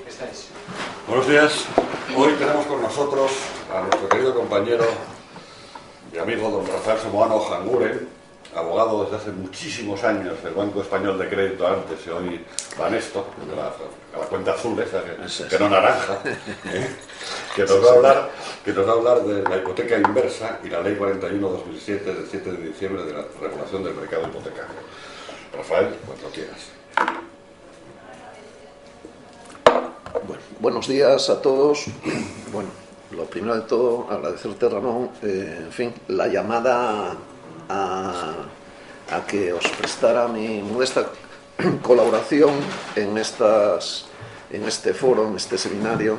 estáis. Buenos días. Hoy tenemos con nosotros a nuestro querido compañero y amigo don Rafael Somoano Janguren, abogado desde hace muchísimos años del Banco Español de Crédito, antes y hoy Banesto, de la cuenta azul esa, que no naranja, que nos va a hablar de la hipoteca inversa y la Ley 41/2007 del 7 de diciembre de la regulación del mercado hipotecario. Rafael, cuando quieras. Bueno, buenos días a todos. Bueno, lo primero de todo, agradecerte, Ramón, en fin, la llamada a que os prestara mi modesta colaboración en este foro, en este seminario,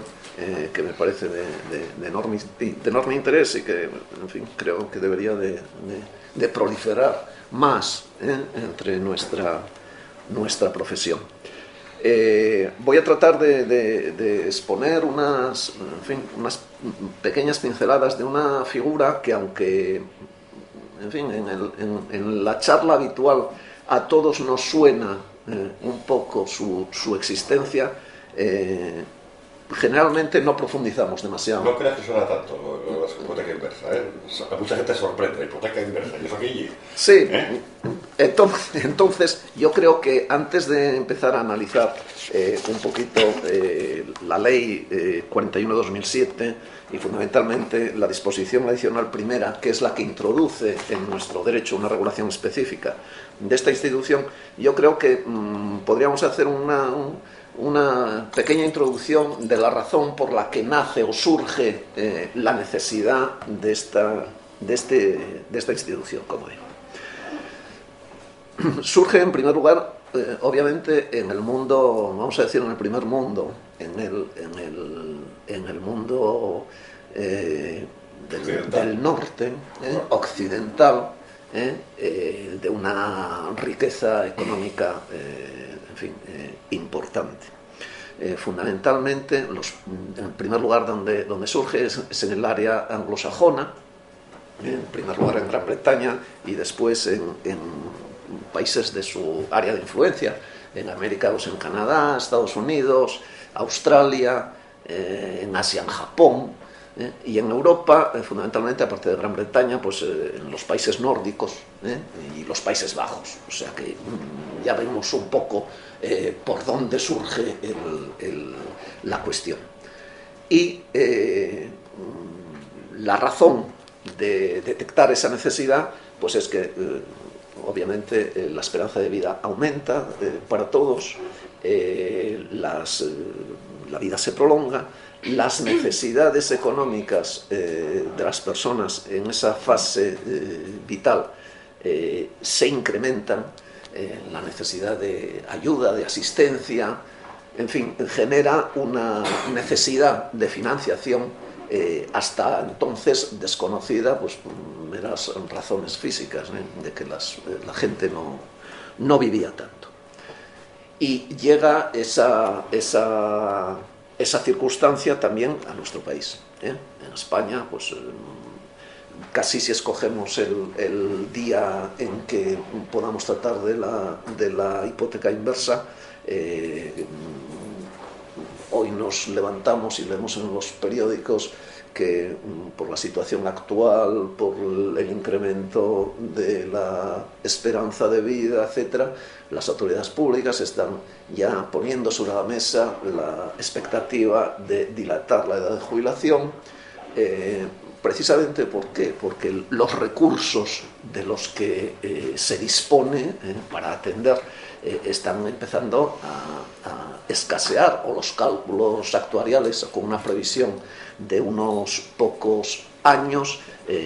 que me parece de enorme interés y que, en fin, creo que debería de proliferar más entre nuestra profesión. Voy a tratar de exponer unas pequeñas pinceladas de una figura que, aunque, en fin, en la charla habitual a todos nos suena un poco su existencia, generalmente no profundizamos demasiado. No creas que suena tanto la hipoteca inversa, A mucha gente sorprende, hipoteca inversa, ¿y eso qué? Sí, entonces yo creo que antes de empezar a analizar un poquito la ley 41/2007 y fundamentalmente la disposición adicional primera, que es la que introduce en nuestro derecho una regulación específica de esta institución, yo creo que podríamos hacer una pequeña introducción de la razón por la que nace o surge la necesidad de esta institución, como digo. Surge, en primer lugar, obviamente, en el mundo, vamos a decir, en el primer mundo, en el mundo del norte, occidental, de una riqueza económica, en fin, importante. Fundamentalmente, en primer lugar donde surge es en el área anglosajona, en primer lugar en Gran Bretaña y después en países de su área de influencia, en América, pues en Canadá, Estados Unidos, Australia, en Asia, en Japón, y en Europa, fundamentalmente, aparte de Gran Bretaña, pues en los países nórdicos y los Países Bajos. O sea que ya vemos un poco por dónde surge la cuestión. Y la razón de detectar esa necesidad, pues es que obviamente la esperanza de vida aumenta para todos, la vida se prolonga, las necesidades económicas de las personas en esa fase vital se incrementan, la necesidad de ayuda, de asistencia, en fin, genera una necesidad de financiación hasta entonces desconocida, pues por meras razones físicas, de que la gente no vivía tanto. Y llega esa circunstancia también a nuestro país. En España, pues casi si escogemos el día en que podamos tratar de la hipoteca inversa, hoy nos levantamos y leemos en los periódicos que por la situación actual, por el incremento de la esperanza de vida, etcétera, las autoridades públicas están ya poniendo sobre la mesa la expectativa de dilatar la edad de jubilación. Precisamente ¿por qué? Porque los recursos de los que se dispone para atender están empezando a escasear, o los cálculos actuariales con una previsión de unos pocos años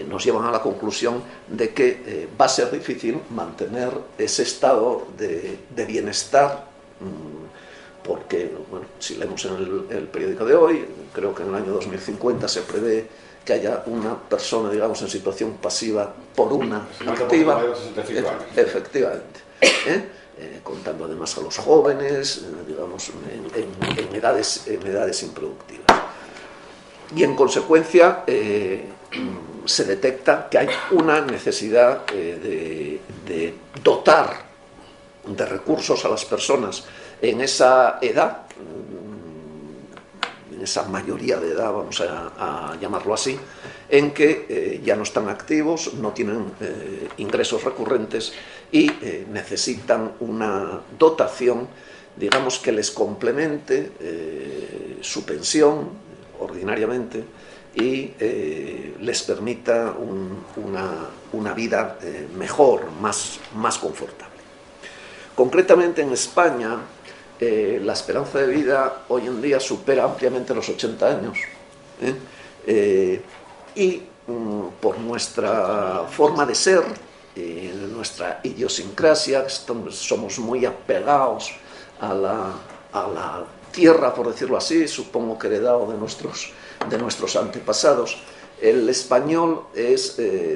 nos llevan a la conclusión de que va a ser difícil mantener ese estado de bienestar, porque, bueno, si leemos en el periódico de hoy, creo que en el año 2050 se prevé que haya una persona, digamos, en situación pasiva por una activa, efectivamente, contando además a los jóvenes, digamos, en edades improductivas. Y en consecuencia se detecta que hay una necesidad de dotar de recursos a las personas en esa edad en esa mayoría de edad, vamos a llamarlo así, en que ya no están activos, no tienen ingresos recurrentes y necesitan una dotación, digamos, que les complemente su pensión ordinariamente y les permita una vida mejor, más confortable. Concretamente en España, la esperanza de vida hoy en día supera ampliamente los 80 años. Y por nuestra forma de ser, nuestra idiosincrasia, somos muy apegados a la tierra, por decirlo así, supongo que heredado de nuestros antepasados. El español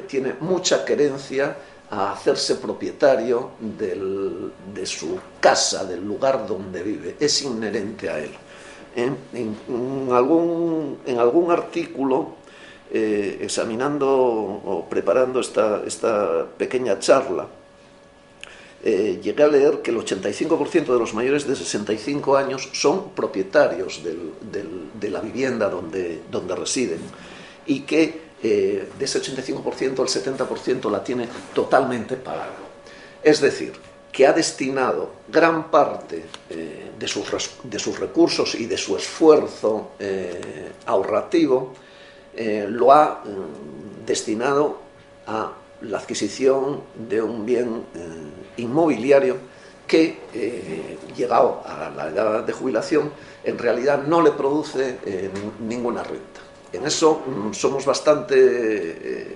tiene mucha querencia a hacerse propietario de su casa, del lugar donde vive. Es inherente a él. En algún artículo, examinando o preparando esta pequeña charla, llegué a leer que el 85% de los mayores de 65 años son propietarios de la vivienda donde residen, y que de ese 85% el 70% la tiene totalmente pagada. Es decir, que ha destinado gran parte de sus recursos y de su esfuerzo ahorrativo, lo ha destinado a la adquisición de un bien inmobiliario que, llegado a la edad de jubilación, en realidad no le produce ninguna renta. En eso somos bastante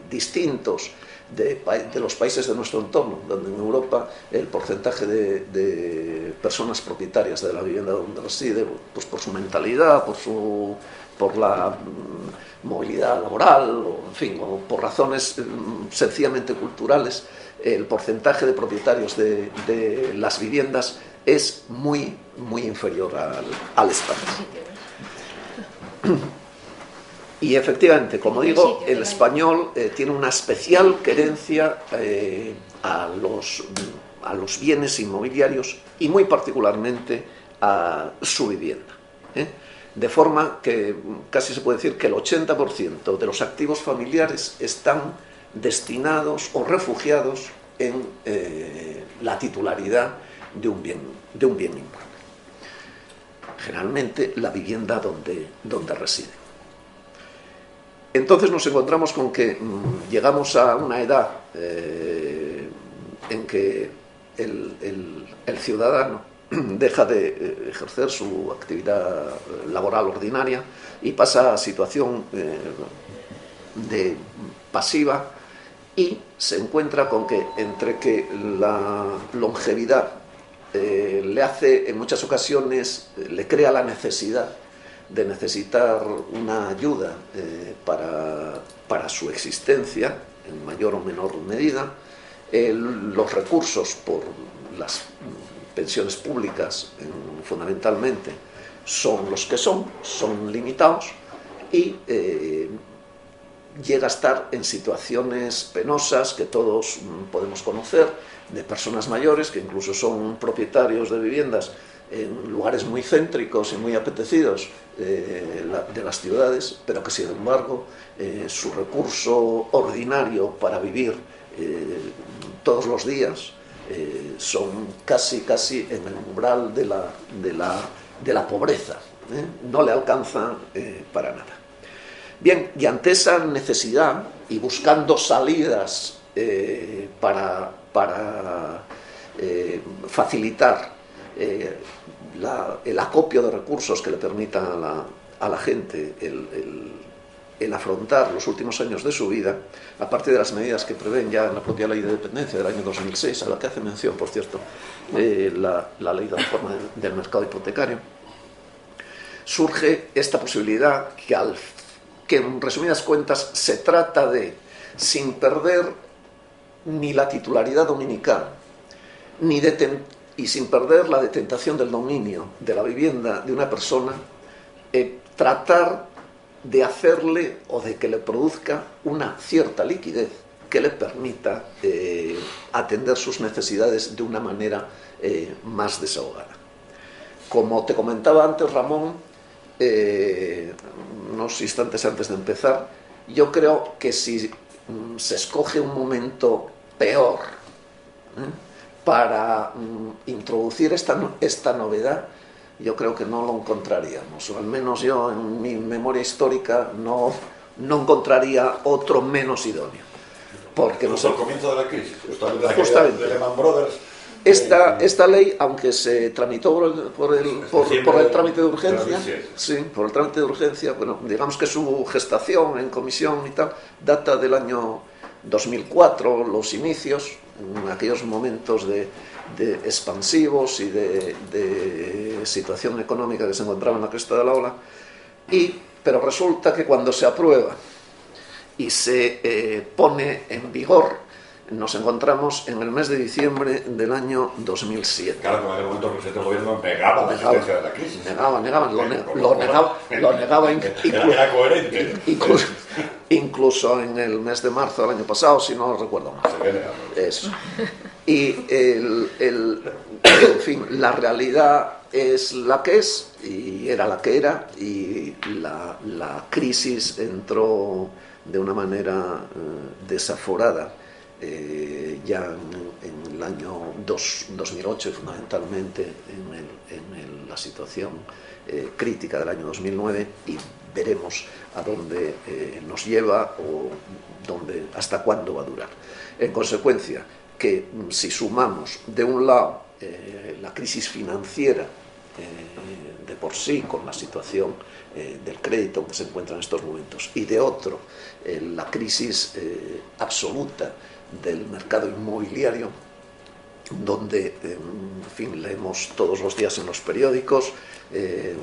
distintos de los países de nuestro entorno, donde en Europa el porcentaje de personas propietarias de la vivienda donde reside, pues por su mentalidad, por la movilidad laboral, o, en fin, o por razones sencillamente culturales, el porcentaje de propietarios de las viviendas es muy inferior al español. Y efectivamente, como digo, el español tiene una especial querencia a los bienes inmobiliarios y muy particularmente a su vivienda. De forma que casi se puede decir que el 80% de los activos familiares están destinados o refugiados en la titularidad de un bien inmueble. Generalmente la vivienda donde reside. Entonces nos encontramos con que llegamos a una edad en que el ciudadano deja de ejercer su actividad laboral ordinaria y pasa a situación de pasiva, y se encuentra con que entre que la longevidad le hace en muchas ocasiones, le crea la necesidad de necesitar una ayuda para su existencia, en mayor o menor medida, los recursos por las pensiones públicas fundamentalmente son los que son limitados, y llega a estar en situaciones penosas que todos podemos conocer, de personas mayores que incluso son propietarios de viviendas en lugares muy céntricos y muy apetecidos de las ciudades, pero que sin embargo su recurso ordinario para vivir todos los días son casi en el umbral de la pobreza, no le alcanzan para nada. Bien, y ante esa necesidad y buscando salidas para facilitar el acopio de recursos que le permitan a la gente el afrontar los últimos años de su vida, a partir de las medidas que prevén ya en la propia Ley de Dependencia del año 2006, a la que hace mención, por cierto, la Ley de Reforma del Mercado Hipotecario, surge esta posibilidad que en resumidas cuentas se trata de, sin perder ni la titularidad dominical, y sin perder la detentación del dominio de la vivienda de una persona, tratar de hacerle o de que le produzca una cierta liquidez que le permita atender sus necesidades de una manera más desahogada. Como te comentaba antes, Ramón, unos instantes antes de empezar, yo creo que si se escoge un momento peor para introducir esta novedad, yo creo que no lo encontraríamos, o al menos yo en mi memoria histórica no encontraría otro menos idóneo. Porque justo al comienzo de la crisis, justamente de Lehman Brothers. Esta ley, aunque se tramitó por el trámite de urgencia, sí, por el trámite de urgencia, bueno, digamos que su gestación en comisión y tal data del año 2004, los inicios, en aquellos momentos de expansivos y de situación económica que se encontraba en la cresta de la ola, pero resulta que cuando se aprueba y se pone en vigor, nos encontramos en el mes de diciembre del año 2007. Claro, en aquel momento el presidente del gobierno negaba la existencia de la crisis. Lo negaba era coherente. Incluso en el mes de marzo del año pasado, si no recuerdo mal. Eso. Y en fin, la realidad es la que es, y era la que era, y la crisis entró de una manera desaforada ya en el año 2008, y fundamentalmente en la situación crítica del año 2009, y veremos a dónde nos lleva o hasta cuándo va a durar. En consecuencia, que si sumamos de un lado la crisis financiera de por sí, con la situación del crédito que se encuentra en estos momentos, y de otro la crisis absoluta del mercado inmobiliario, donde, en fin, leemos todos los días en los periódicos,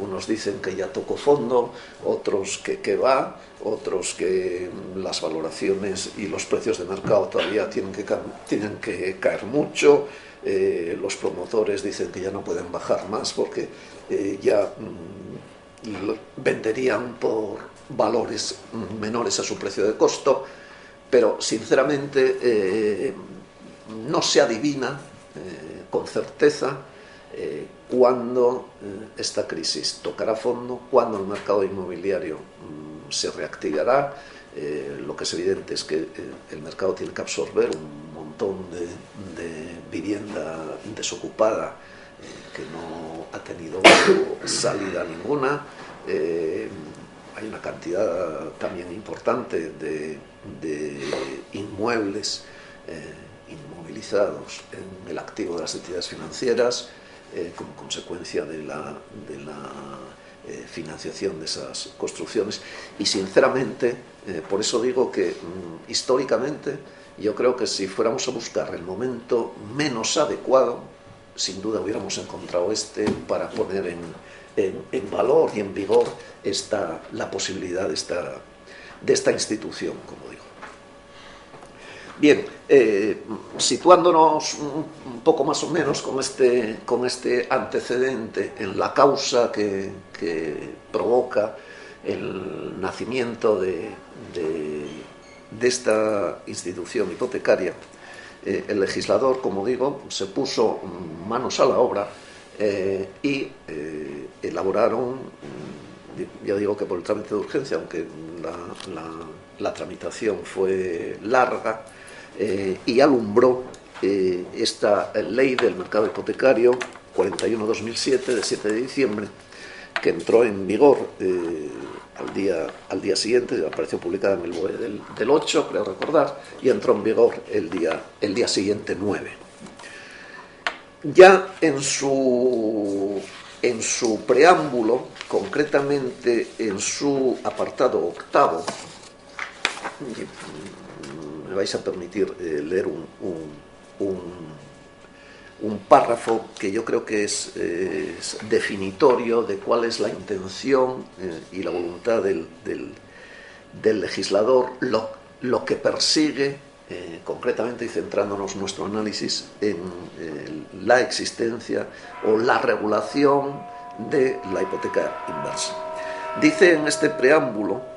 unos dicen que ya tocó fondo, otros que va, otros que las valoraciones y los precios de mercado todavía tienen que caer mucho, los promotores dicen que ya no pueden bajar más porque ya venderían por valores menores a su precio de costo, pero sinceramente no se adivina con certeza cuándo esta crisis tocará fondo, cuándo el mercado inmobiliario se reactivará. Lo que es evidente es que el mercado tiene que absorber un montón de vivienda desocupada que no ha tenido salida ninguna. Hay una cantidad también importante de inmuebles inmovilizados en el activo de las entidades financieras como consecuencia de la financiación de esas construcciones, y sinceramente por eso digo que históricamente yo creo que si fuéramos a buscar el momento menos adecuado, sin duda hubiéramos encontrado para poner en valor y en vigor la posibilidad de esta institución, como digo. Bien, situándonos un poco más o menos con este antecedente en la causa que provoca el nacimiento de esta institución hipotecaria, el legislador, como digo, se puso manos a la obra y elaboraron, ya digo que por el trámite de urgencia, aunque la tramitación fue larga, y alumbró esta ley del mercado hipotecario 41/2007 de 7 de diciembre, que entró en vigor al día siguiente, apareció publicada en el BOE del 8, creo recordar, y entró en vigor el día siguiente, 9. Ya en su preámbulo, concretamente en su apartado 8, me vais a permitir leer un párrafo que yo creo que es definitorio de cuál es la intención y la voluntad del legislador, lo que persigue concretamente, y centrándonos nuestro análisis en la existencia o la regulación de la hipoteca inversa. Dice en este preámbulo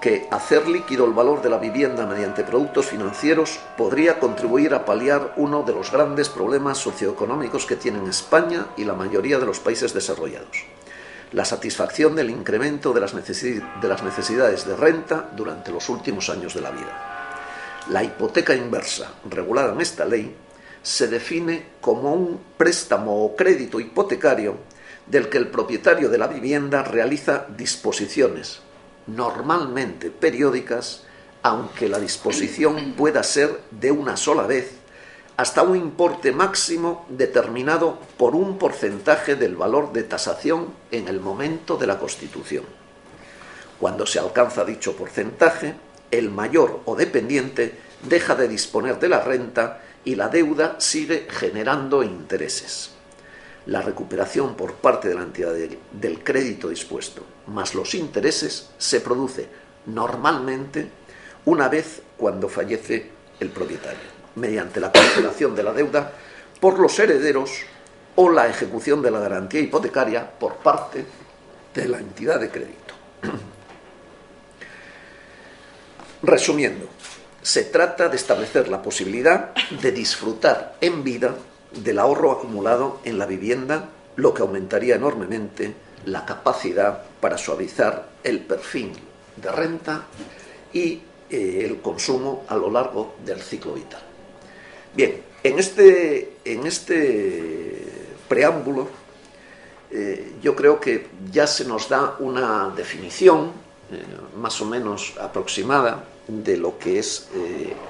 que hacer líquido el valor de la vivienda mediante productos financieros podría contribuir a paliar uno de los grandes problemas socioeconómicos que tienen España y la mayoría de los países desarrollados: la satisfacción del incremento de las necesidades de renta durante los últimos años de la vida. La hipoteca inversa, regulada en esta ley, se define como un préstamo o crédito hipotecario del que el propietario de la vivienda realiza disposiciones, normalmente periódicas, aunque la disposición pueda ser de una sola vez, hasta un importe máximo determinado por un porcentaje del valor de tasación en el momento de la constitución. Cuando se alcanza dicho porcentaje, el mayor o dependiente deja de disponer de la renta y la deuda sigue generando intereses. La recuperación por parte de la entidad del crédito dispuesto más los intereses se produce normalmente una vez cuando fallece el propietario, mediante la cancelación de la deuda por los herederos o la ejecución de la garantía hipotecaria por parte de la entidad de crédito. Resumiendo, se trata de establecer la posibilidad de disfrutar en vida del ahorro acumulado en la vivienda, lo que aumentaría enormemente la capacidad para suavizar el perfil de renta y el consumo a lo largo del ciclo vital. Bien, en este preámbulo yo creo que ya se nos da una definición más o menos aproximada de lo que es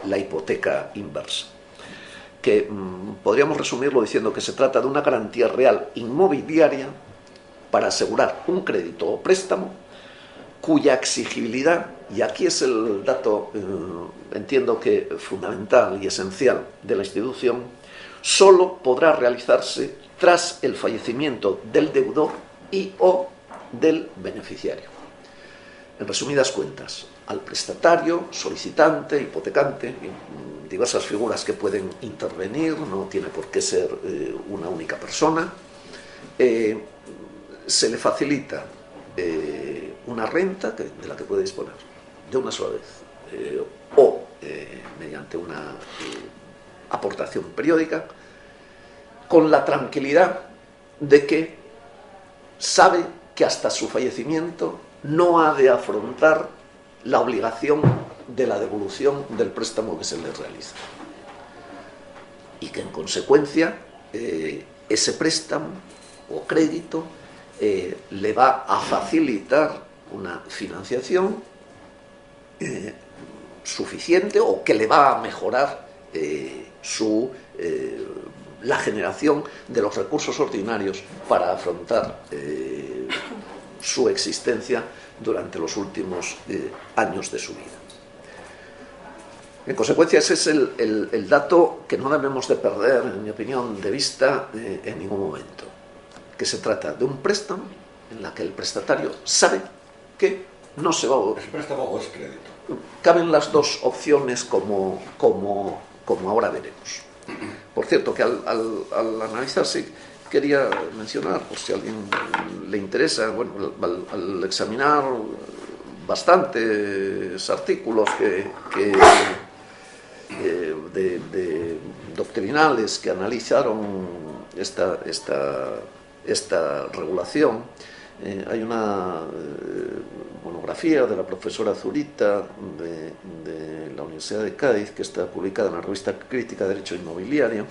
la hipoteca inversa, que podríamos resumirlo diciendo que se trata de una garantía real inmobiliaria para asegurar un crédito o préstamo cuya exigibilidad, y aquí es el dato, entiendo que fundamental y esencial de la institución, solo podrá realizarse tras el fallecimiento del deudor y o del beneficiario. En resumidas cuentas, al prestatario, solicitante, hipotecante, diversas figuras que pueden intervenir, no tiene por qué ser una única persona, se le facilita una renta de la que puede disponer de una sola vez o mediante una aportación periódica, con la tranquilidad de que sabe que hasta su fallecimiento no ha de afrontar la obligación de la devolución del préstamo que se le realiza, y que en consecuencia ese préstamo o crédito le va a facilitar una financiación suficiente, o que le va a mejorar la generación de los recursos ordinarios para afrontar su existencia durante los últimos años de su vida. En consecuencia, ese es el dato que no debemos de perder, en mi opinión, de vista en ningún momento, que se trata de un préstamo en la que el prestatario sabe que no se va a... ¿Es préstamo o es crédito? Caben las dos opciones como ahora veremos. Por cierto, que al analizarse, quería mencionar, por si a alguien le interesa, bueno, al examinar bastantes artículos de doctrinales que analizaron esta regulación, hay una monografía de la profesora Zurita de la Universidad de Cádiz, que está publicada en la revista Crítica de Derecho Inmobiliario,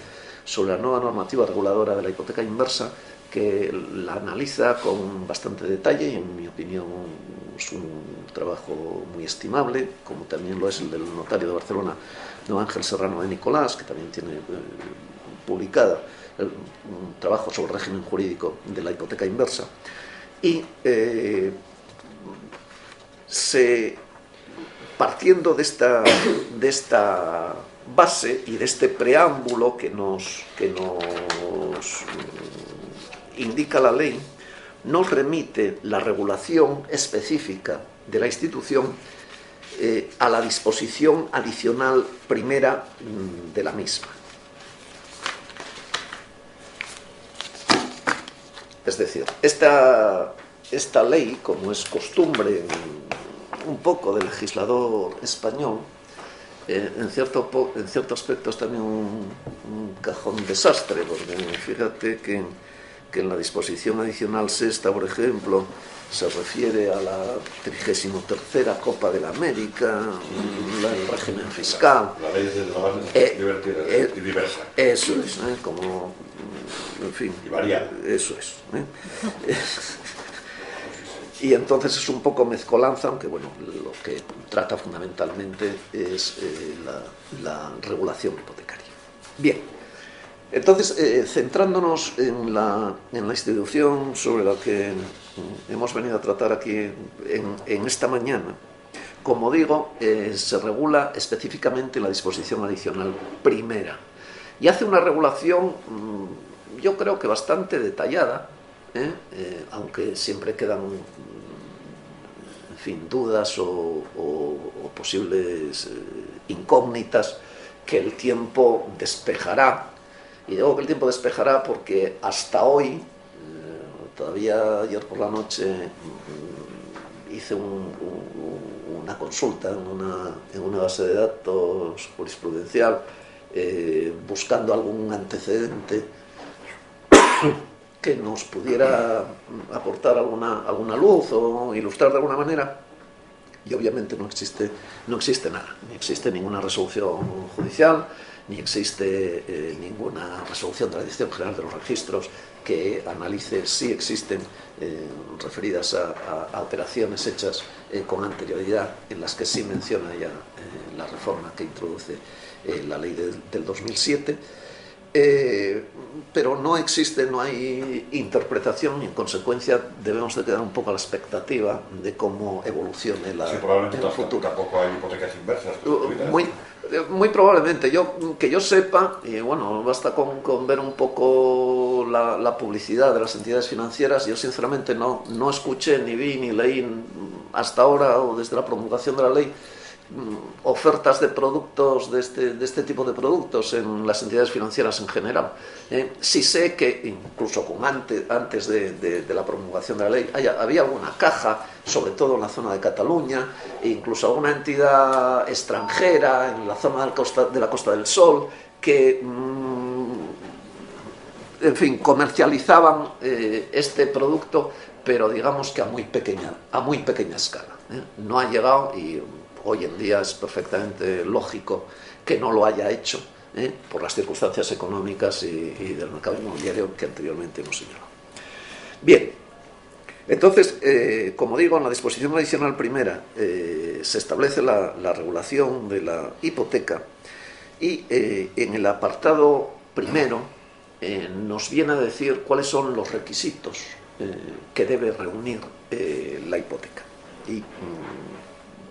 sobre la nueva normativa reguladora de la hipoteca inversa, que la analiza con bastante detalle y, en mi opinión, es un trabajo muy estimable, como también lo es el del notario de Barcelona, don Ángel Serrano de Nicolás, que también tiene publicada un trabajo sobre el régimen jurídico de la hipoteca inversa. Y partiendo de esta base y de este preámbulo que nos indica la ley, nos remite la regulación específica de la institución a la disposición adicional primera de la misma. Es decir, esta ley, como es costumbre un poco del legislador español, en cierto aspecto es también un cajón desastre, porque fíjate que que en la disposición adicional sexta, por ejemplo, se refiere a la 33ª Copa de la América, el régimen fiscal. La ley de drogas divertida y diversa. Eso es, como, en fin. Y variada. Eso es. Y entonces es un poco mezcolanza, aunque bueno, lo que trata fundamentalmente es la regulación hipotecaria. Bien, entonces centrándonos en la institución sobre la que hemos venido a tratar aquí en esta mañana, como digo, se regula específicamente la disposición adicional primera y hace una regulación, yo creo que bastante detallada, aunque siempre quedan, en fin, dudas o posibles incógnitas que el tiempo despejará. Y digo que el tiempo despejará porque hasta hoy, todavía ayer por la noche, hice una consulta en una base de datos jurisprudencial buscando algún antecedente que nos pudiera aportar alguna luz o ilustrar de alguna manera, y obviamente no existe nada, ni existe ninguna resolución judicial, ni existe ninguna resolución de la Dirección General de los Registros que analice si existen referidas a operaciones hechas con anterioridad, en las que sí menciona ya la reforma que introduce la ley del 2007. Pero no hay interpretación y en consecuencia debemos de quedar un poco a la expectativa de cómo evolucione la probablemente el futuro. Tampoco hay hipotecas inversas. Muy probablemente, que yo sepa, y bueno, basta con ver un poco la publicidad de las entidades financieras. Yo sinceramente no escuché, ni vi, ni leí hasta ahora o desde la promulgación de la ley ofertas de productos, de este tipo de productos en las entidades financieras en general. Sí sé que incluso antes de la promulgación de la ley había alguna caja, sobre todo en la zona de Cataluña, e incluso alguna entidad extranjera en la zona de la Costa del Sol que en fin, comercializaban este producto, pero digamos que a muy pequeña escala. No ha llegado, y hoy en día es perfectamente lógico que no lo haya hecho, por las circunstancias económicas y del mercado inmobiliario que anteriormente hemos señalado. Bien, entonces, como digo, en la disposición adicional primera se establece la regulación de la hipoteca y en el apartado primero nos viene a decir cuáles son los requisitos que debe reunir la hipoteca. Y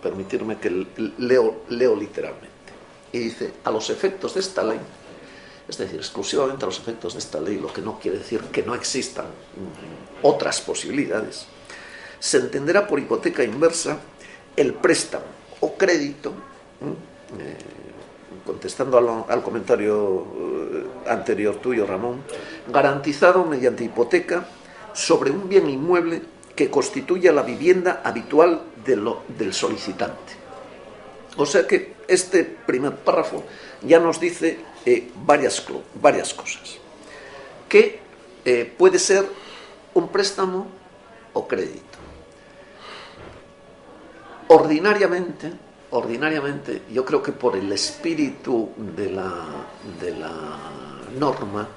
permitirme que leo literalmente. Y dice: a los efectos de esta ley, es decir, exclusivamente a los efectos de esta ley, lo que no quiere decir que no existan otras posibilidades, se entenderá por hipoteca inversa el préstamo o crédito, contestando al comentario anterior tuyo, Ramón, garantizado mediante hipoteca sobre un bien inmueble que constituya la vivienda habitual del solicitante. O sea que este primer párrafo ya nos dice varias cosas. Que puede ser un préstamo o crédito. Ordinariamente, yo creo que por el espíritu de la norma,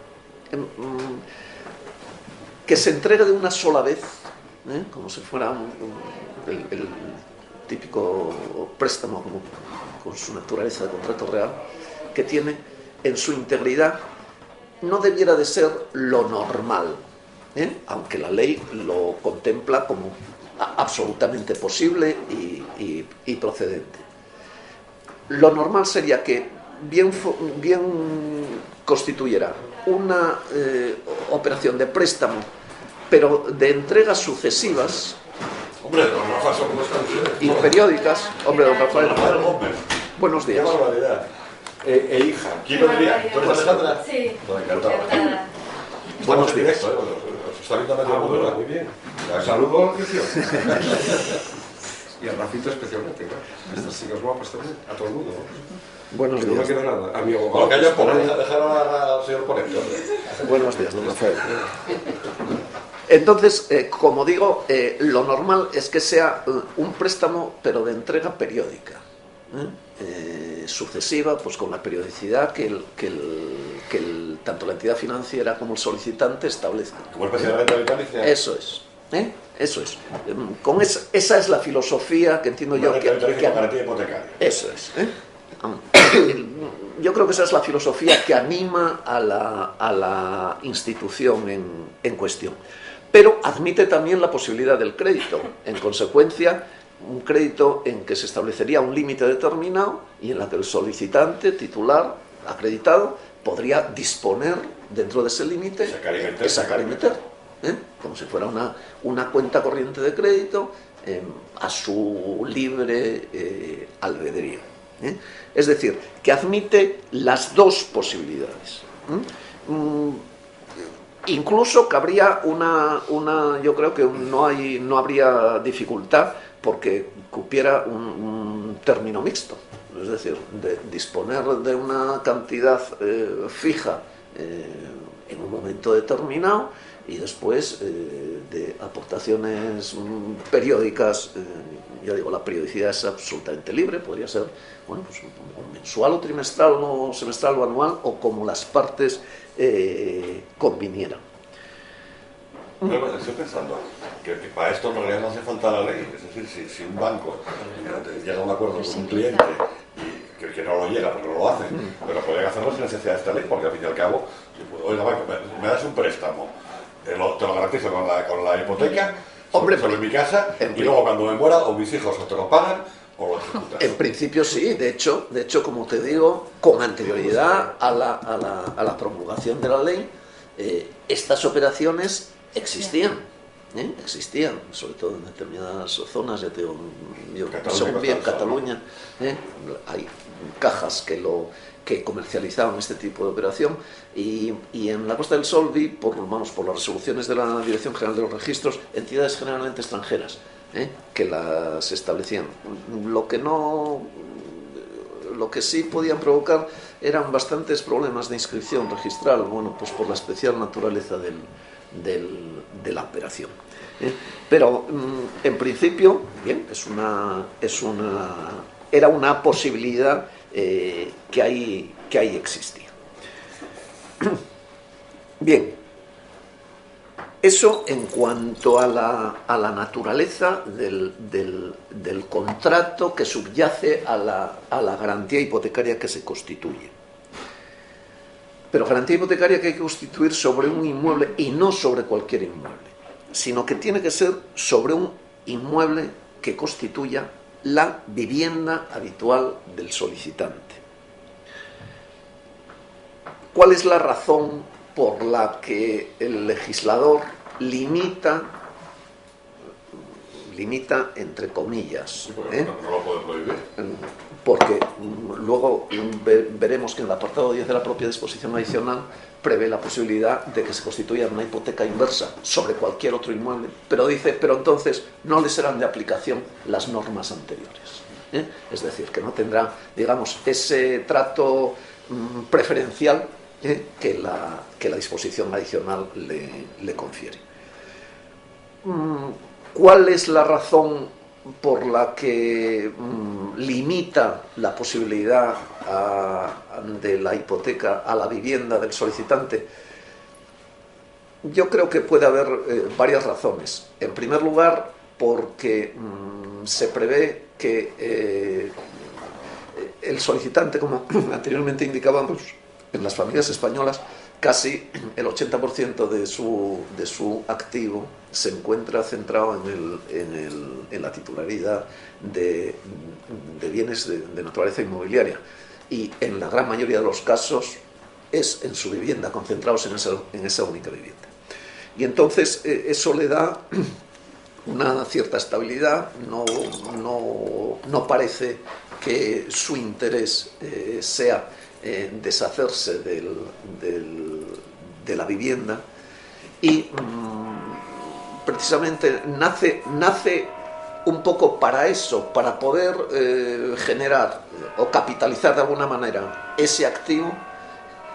que se entrega de una sola vez, como si fuera el típico préstamo con su naturaleza de contrato real, que tiene en su integridad, no debiera de ser lo normal, aunque la ley lo contempla como absolutamente posible y procedente. Lo normal sería que bien constituyera una operación de préstamo, pero de entregas sucesivas. Hombre, don Rafael, ¿cómo están ustedes? Y periódicas. Hombre, don Rafael. Buenos días. Qué barbaridad. Hija. ¿Quién lo diría? ¿Tú eres Alejandra? Sí. Bueno, encantado. Buenos días. Está viendo la muy bien. Saludos, Y a Rafita especialmente, claro. A estas chicas guapas también, a todo el mundo, ¿no? Buenos Que no me días. queda nada. A mi Con abogado. lo que haya poco, dejar al señor ponente, hombre. Buenos días, don Rafael. Entonces, como digo, lo normal es que sea un préstamo, pero de entrega periódica, sucesiva, pues con la periodicidad que tanto la entidad financiera como el solicitante establezcan. Como especie de renta vitalicia. Eso es. Eso es. Esa es la filosofía que entiendo yo Renta vitalicia con que garantía hipotecaria. eso es. Yo creo que esa es la filosofía que anima a la institución en cuestión. Pero admite también la posibilidad del crédito. En consecuencia, un crédito en que se establecería un límite determinado y en la que el solicitante titular acreditado podría disponer dentro de ese límite sacar y meter, como si fuera una cuenta corriente de crédito a su libre albedrío. Es decir, que admite las dos posibilidades. Incluso cabría yo creo que no habría dificultad porque cupiera un término mixto, es decir, de disponer de una cantidad fija en un momento determinado y después de aportaciones periódicas. Ya digo, la periodicidad es absolutamente libre, podría ser pues, mensual o trimestral o semestral o anual o como las partes convinieran. Pero estoy pensando que para esto en realidad no hace falta la ley. Es decir, si un banco llega a un acuerdo con un cliente y que no lo llega porque no lo hace, pero podría hacerlo sin necesidad de esta ley, porque al fin y al cabo, oiga, banco, me das un préstamo, te lo garantizo con la hipoteca, sobre mi casa, y luego cuando me muera, o mis hijos o te lo pagan o lo ejecutas. En principio sí, de hecho, como te digo, con anterioridad a la promulgación de la ley, estas operaciones existían, sobre todo en determinadas zonas, ya te digo, según vi en Cataluña, hay cajas que comercializaban este tipo de operación y en la Costa del Sol vi, por las resoluciones de la Dirección General de los Registros, entidades generalmente extranjeras que las establecían. Lo que sí podían provocar eran bastantes problemas de inscripción registral, bueno, pues por la especial naturaleza de la operación. Pero en principio, bien, era una posibilidad que ahí existía. Bien, eso en cuanto a la naturaleza del contrato que subyace a la garantía hipotecaria que se constituye. Pero garantía hipotecaria que hay que constituir sobre un inmueble y no sobre cualquier inmueble, sino que tiene que ser sobre un inmueble que constituya la vivienda habitual del solicitante. ¿Cuál es la razón por la que el legislador limita entre comillas? No lo puede prohibir. Porque luego veremos que en el apartado 10 de la propia disposición adicional prevé la posibilidad de que se constituya una hipoteca inversa sobre cualquier otro inmueble, pero entonces no le serán de aplicación las normas anteriores. Es decir, que no tendrá, digamos, ese trato preferencial que la disposición adicional le confiere. ¿Cuál es la razón por la que limita la posibilidad de la hipoteca a la vivienda del solicitante? Yo creo que puede haber varias razones. En primer lugar, porque se prevé que el solicitante, como anteriormente indicábamos, en las familias españolas, casi el 80% de su activo se encuentra centrado en la titularidad de bienes de naturaleza inmobiliaria y en la gran mayoría de los casos es en su vivienda, concentrados en esa única vivienda. Y entonces eso le da una cierta estabilidad, no parece que su interés sea deshacerse de la vivienda y precisamente nace un poco para eso, para poder generar o capitalizar de alguna manera ese activo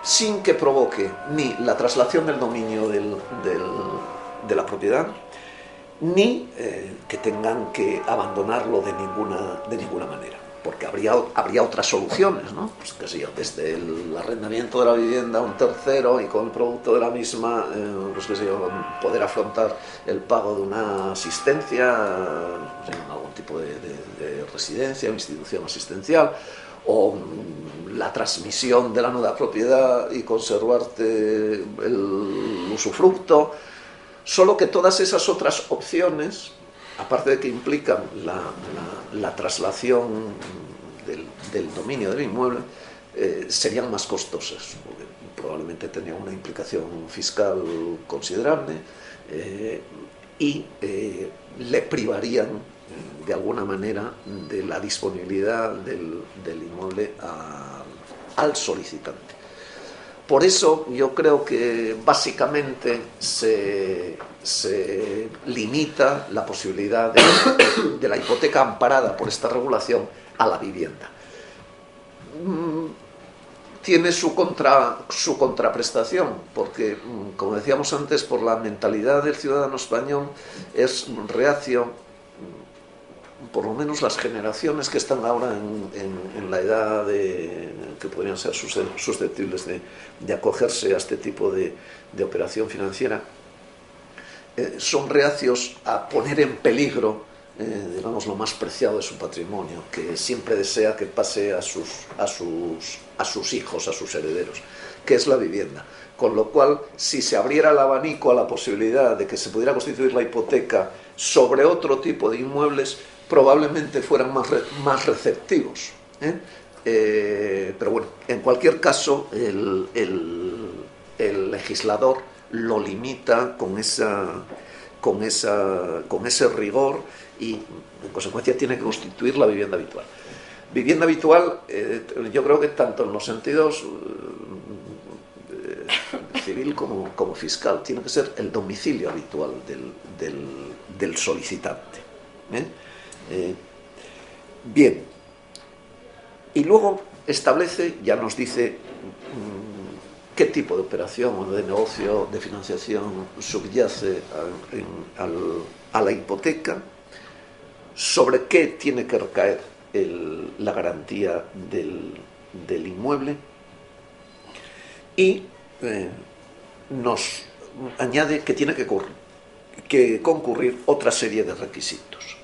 sin que provoque ni la traslación del dominio de la propiedad, ni que tengan que abandonarlo de ninguna manera, porque habría otras soluciones, ¿no? Pues qué sé yo, desde el arrendamiento de la vivienda a un tercero y con el producto de la misma, pues qué sé yo, poder afrontar el pago de una asistencia, pues, en algún tipo de residencia o institución asistencial, o la transmisión de la nueva propiedad y conservarte el usufructo. Solo que todas esas otras opciones, aparte de que implican la traslación del dominio del inmueble, serían más costosas, porque probablemente tendrían una implicación fiscal considerable y le privarían de alguna manera de la disponibilidad del inmueble al solicitante. Por eso yo creo que básicamente se limita la posibilidad de la hipoteca amparada por esta regulación a la vivienda. Tiene su contraprestación, porque, como decíamos antes, por la mentalidad del ciudadano español es reacio, por lo menos las generaciones que están ahora en la edad que podrían ser susceptibles de acogerse a este tipo de operación financiera, son reacios a poner en peligro, digamos, lo más preciado de su patrimonio, que siempre desea que pase a sus hijos, a sus herederos, que es la vivienda. Con lo cual, si se abriera el abanico a la posibilidad de que se pudiera constituir la hipoteca sobre otro tipo de inmuebles, probablemente fueran más receptivos. Pero bueno, en cualquier caso, el legislador lo limita con ese rigor y, en consecuencia, tiene que constituir la vivienda habitual. Vivienda habitual, yo creo que tanto en los sentidos civil como fiscal, tiene que ser el domicilio habitual del solicitante. Bien, y luego establece, ya nos dice qué tipo de operación o de negocio de financiación subyace a la hipoteca, sobre qué tiene que recaer la garantía del inmueble, y nos añade que tiene que concurrir otra serie de requisitos.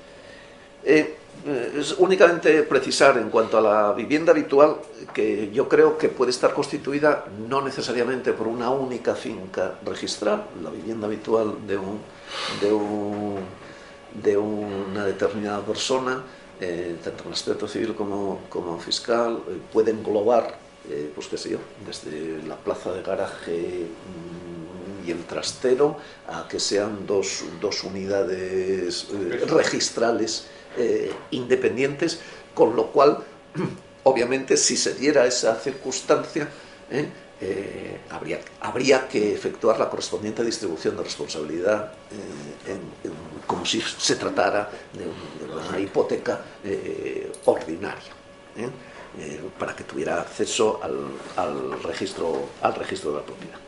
Es únicamente precisar en cuanto a la vivienda habitual que yo creo que puede estar constituida no necesariamente por una única finca registral. La vivienda habitual de una determinada persona, tanto en aspecto civil como fiscal, puede englobar, pues qué sé yo, desde la plaza de garaje y el trastero a que sean dos unidades registrales independientes, con lo cual, obviamente, si se diera esa circunstancia, habría que efectuar la correspondiente distribución de responsabilidad, como si se tratara de una hipoteca ordinaria, para que tuviera acceso al registro de la propiedad.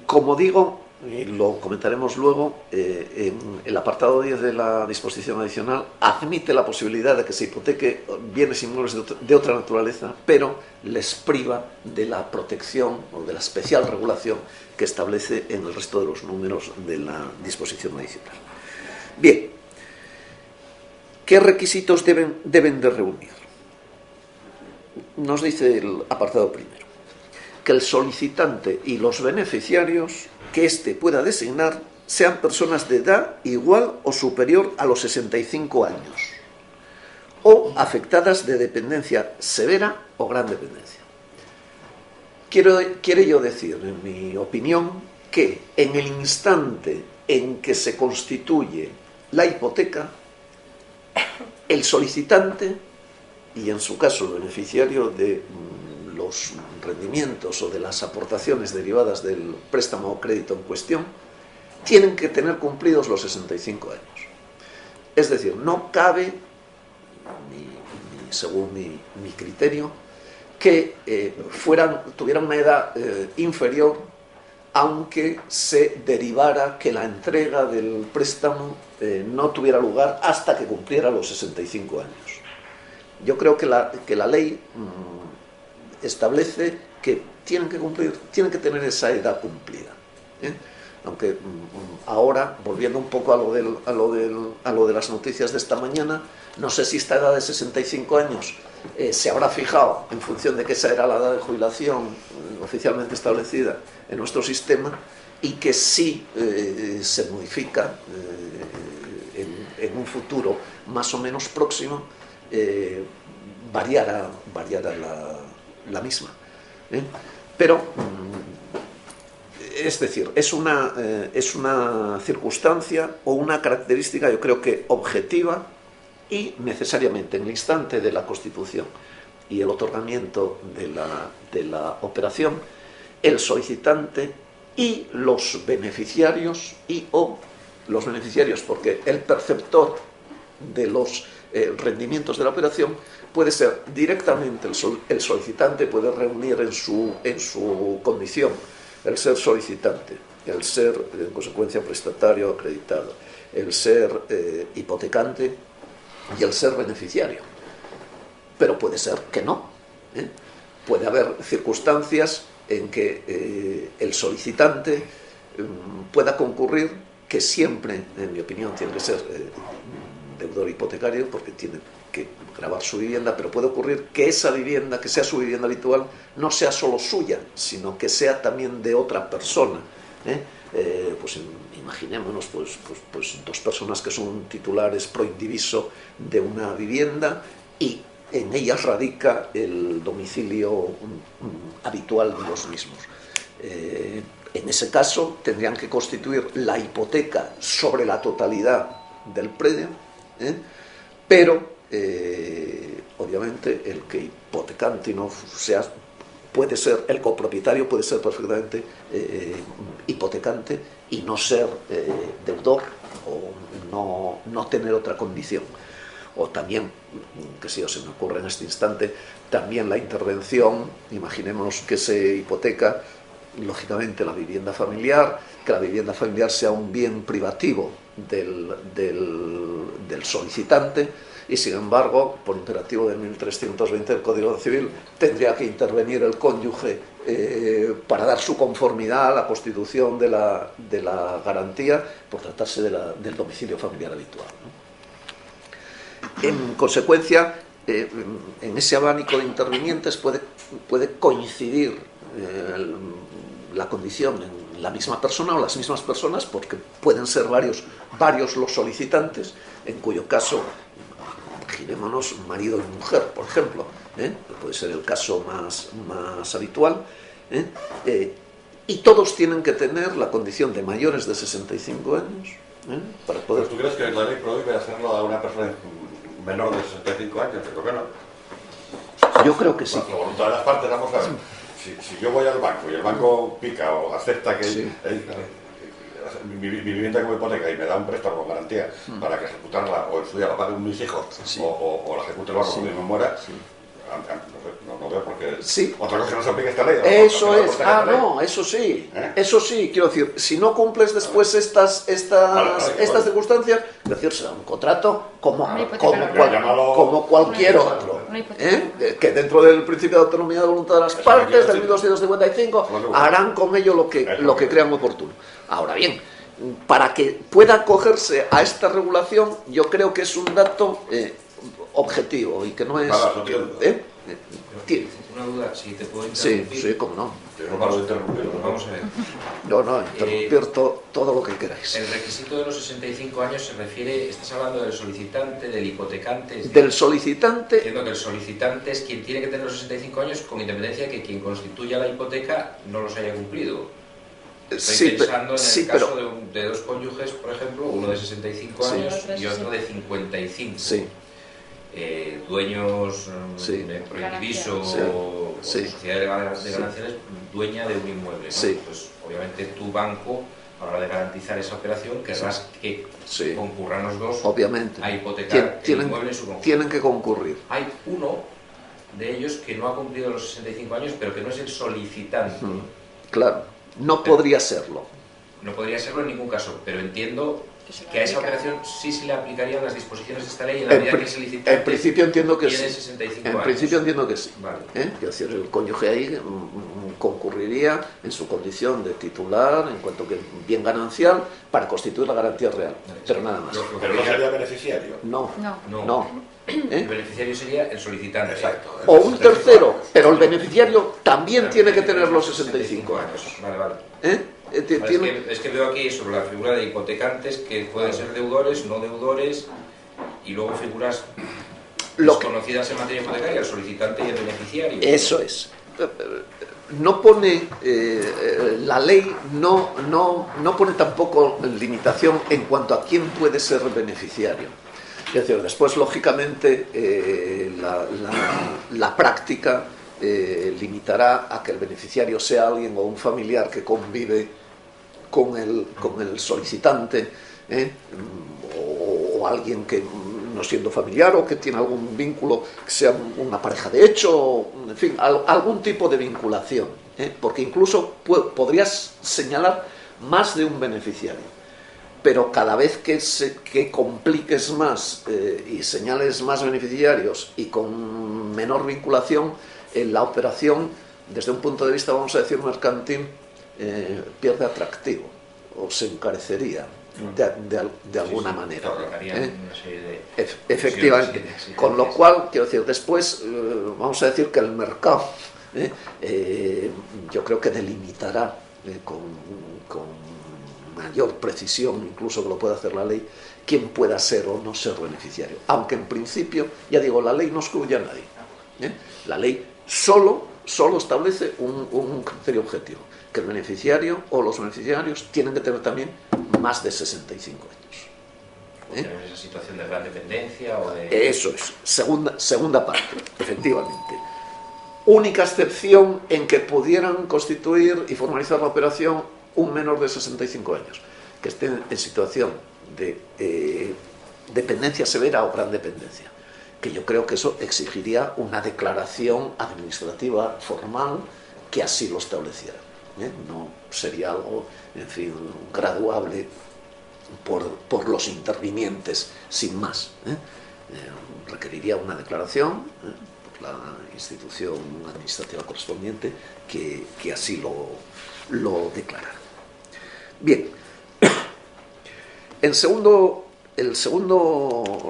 Como digo, y lo comentaremos luego, en el apartado 10 de la disposición adicional admite la posibilidad de que se hipoteque bienes inmuebles de otra naturaleza, pero les priva de la protección o de la especial regulación que establece en el resto de los números de la disposición adicional. Bien, ¿qué requisitos deben de reunir? Nos dice el apartado primero que el solicitante y los beneficiarios que éste pueda designar sean personas de edad igual o superior a los 65 años o afectadas de dependencia severa o gran dependencia. Quiere yo decir, en mi opinión, que en el instante en que se constituye la hipoteca, el solicitante y, en su caso, el beneficiario de los rendimientos o de las aportaciones derivadas del préstamo o crédito en cuestión, tienen que tener cumplidos los 65 años. Es decir, no cabe, según mi criterio, que tuvieran una edad inferior, aunque se derivara que la entrega del préstamo no tuviera lugar hasta que cumpliera los 65 años. Yo creo que la ley establece que tienen que tener esa edad cumplida. Aunque ahora, volviendo un poco a lo de las noticias de esta mañana, no sé si esta edad de 65 años se habrá fijado en función de que esa era la edad de jubilación oficialmente establecida en nuestro sistema, y que sí se modifica en un futuro más o menos próximo, variara la misma. Pero, es decir, es una circunstancia o una característica, yo creo que objetiva, y necesariamente en el instante de la constitución y el otorgamiento de la operación, el solicitante y los beneficiarios, los beneficiarios, porque el perceptor de los rendimientos de la operación puede ser directamente el solicitante, puede reunir en su condición el ser solicitante, el ser en consecuencia prestatario acreditado, el ser hipotecante y el ser beneficiario. Pero puede ser que no. Puede haber circunstancias en que el solicitante pueda concurrir, que siempre, en mi opinión, tiene que ser deudor hipotecario, porque tiene que gravar su vivienda, pero puede ocurrir que esa vivienda, que sea su vivienda habitual, no sea solo suya, sino que sea también de otra persona. Pues imaginémonos pues dos personas que son titulares pro indiviso de una vivienda y en ellas radica el domicilio habitual de los mismos. En ese caso tendrían que constituir la hipoteca sobre la totalidad del predio, pero obviamente el que hipotecante no sea, puede ser, el copropietario puede ser perfectamente hipotecante y no ser deudor, o no tener otra condición. O también, que si se me ocurre en este instante, también la intervención, imaginémonos que se hipoteca lógicamente la vivienda familiar, que la vivienda familiar sea un bien privativo del solicitante, y sin embargo, por imperativo de 1320 del Código Civil, tendría que intervenir el cónyuge para dar su conformidad a la constitución de la garantía, por tratarse del domicilio familiar habitual, ¿no? En consecuencia, en ese abanico de intervinientes puede coincidir la condición en la misma persona o las mismas personas, porque pueden ser varios los solicitantes, en cuyo caso, imaginémonos marido y mujer, por ejemplo, que puede ser el caso más habitual, y todos tienen que tener la condición de mayores de 65 años para poder... ¿Tú crees que la ley prohíbe hacerlo a una persona menor de 65 años? ¿Por qué no? Yo creo que sí. La voluntad de las partes, vamos a ver. Si yo voy al banco y el banco pica o acepta que sí, mi vivienda como hipoteca y me da un préstamo con garantía para que ejecutarla o en su día la paguen mis hijos, sí, o la ejecute el banco cuando yo me muera, sí, no veo por qué. Sí. Otra cosa que no se aplica esta ley. Eso es. No, eso sí. Eso sí, quiero decir, si no cumples después estas circunstancias, es decir, será un contrato como cualquier otro. Que dentro del principio de autonomía de voluntad de las partes, del 1255, harán con ello lo que crean oportuno. Ahora bien, para que pueda acogerse a esta regulación, yo creo que es un dato objetivo y que no es... Una duda, si te puedo interrumpir. Sí, cómo no. No paro de interrumpir. Vamos a ver. No, interrumpir todo lo que queráis. El requisito de los 65 años se refiere, estás hablando del solicitante, del hipotecante... Del solicitante... Entiendo que el solicitante es quien tiene que tener los 65 años, con independencia de que quien constituya la hipoteca no los haya cumplido. Estoy pensando en el caso de dos cónyuges, por ejemplo, uno de 65 años y otro de 55. Sí. Dueños proindiviso, Sí. Sociedad de Gananciales dueña de un inmueble, ¿no? Sí. Pues obviamente tu banco, a la hora de garantizar esa operación, querrás que concurran los dos, obviamente, a hipotecar el inmueble en su conjunto. Tienen que concurrir. Hay uno de ellos que no ha cumplido los 65 años, pero que no es el solicitante. Claro, no podría serlo. No podría serlo en ningún caso, pero entiendo que a esa operación sí se le aplicarían las disposiciones de esta ley en la medida que el solicitante en principio entiendo que tiene sí. 65 En años. principio entiendo que sí. Vale. Es decir, el cónyuge ahí concurriría en su condición de titular, en cuanto que bien ganancial, para constituir la garantía real. Pero nada más. Pero no sería beneficiario. No. El beneficiario sería el solicitante. Exacto. O un tercero, pero el beneficiario también tiene que tener los 65 años. Vale. Tiene... Es que veo aquí sobre la figura de hipotecantes que pueden ser deudores, no deudores, y luego figuras desconocidas en materia hipotecaria, el solicitante y el beneficiario. Eso es. No pone la ley no pone tampoco limitación en cuanto a quién puede ser beneficiario. Es decir, después lógicamente la práctica limitará a que el beneficiario sea alguien o un familiar que convive con el solicitante, o alguien que no siendo familiar o que tiene algún vínculo, que sea una pareja de hecho, en fin, algún tipo de vinculación, porque incluso podrías señalar más de un beneficiario, pero cada vez que compliques más y señales más beneficiarios y con menor vinculación, la operación, desde un punto de vista, vamos a decir, mercantil, pierde atractivo o se encarecería de alguna manera. Efectivamente. Con lo cual, quiero decir, después vamos a decir que el mercado yo creo que delimitará con mayor precisión, incluso que lo pueda hacer la ley, quién pueda ser o no ser beneficiario. Aunque en principio, ya digo, la ley no excluye a nadie. La ley solo establece un criterio objetivo, que el beneficiario o los beneficiarios tienen que tener también más de 65 años. ¿Tener esa situación de gran dependencia o de...? Eso es, segunda parte, efectivamente. Única excepción en que pudieran constituir y formalizar la operación un menor de 65 años, que esté en situación de dependencia severa o gran dependencia, que yo creo que eso exigiría una declaración administrativa formal que así lo estableciera. No sería algo, en fin, graduable por los intervinientes sin más. Requeriría una declaración por la institución administrativa correspondiente que así lo declarara. Bien, el segundo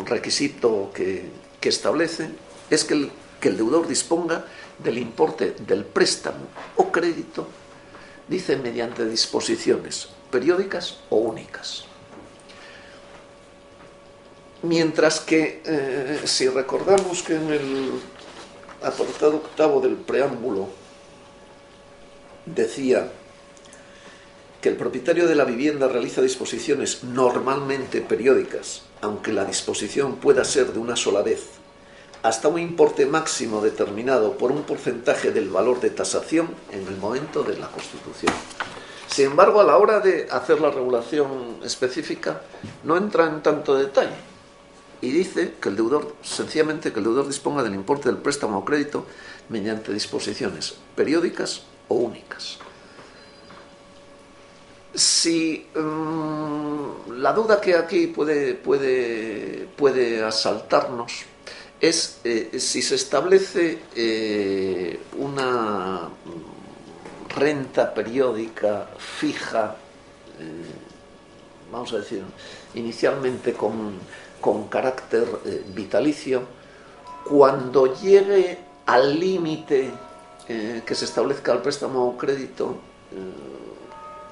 requisito que establece es que el deudor disponga del importe del préstamo o crédito, dice, mediante disposiciones periódicas o únicas. Mientras que, si recordamos que en el apartado octavo del preámbulo decía que el propietario de la vivienda realiza disposiciones normalmente periódicas, aunque la disposición pueda ser de una sola vez, hasta un importe máximo determinado por un porcentaje del valor de tasación en el momento de la constitución. Sin embargo, a la hora de hacer la regulación específica, no entra en tanto detalle y dice que el deudor, sencillamente, que el deudor disponga del importe del préstamo o crédito mediante disposiciones periódicas o únicas. Si la duda que aquí puede asaltarnos es si se establece una renta periódica fija, vamos a decir, inicialmente con carácter vitalicio, cuando llegue al límite que se establezca el préstamo o crédito,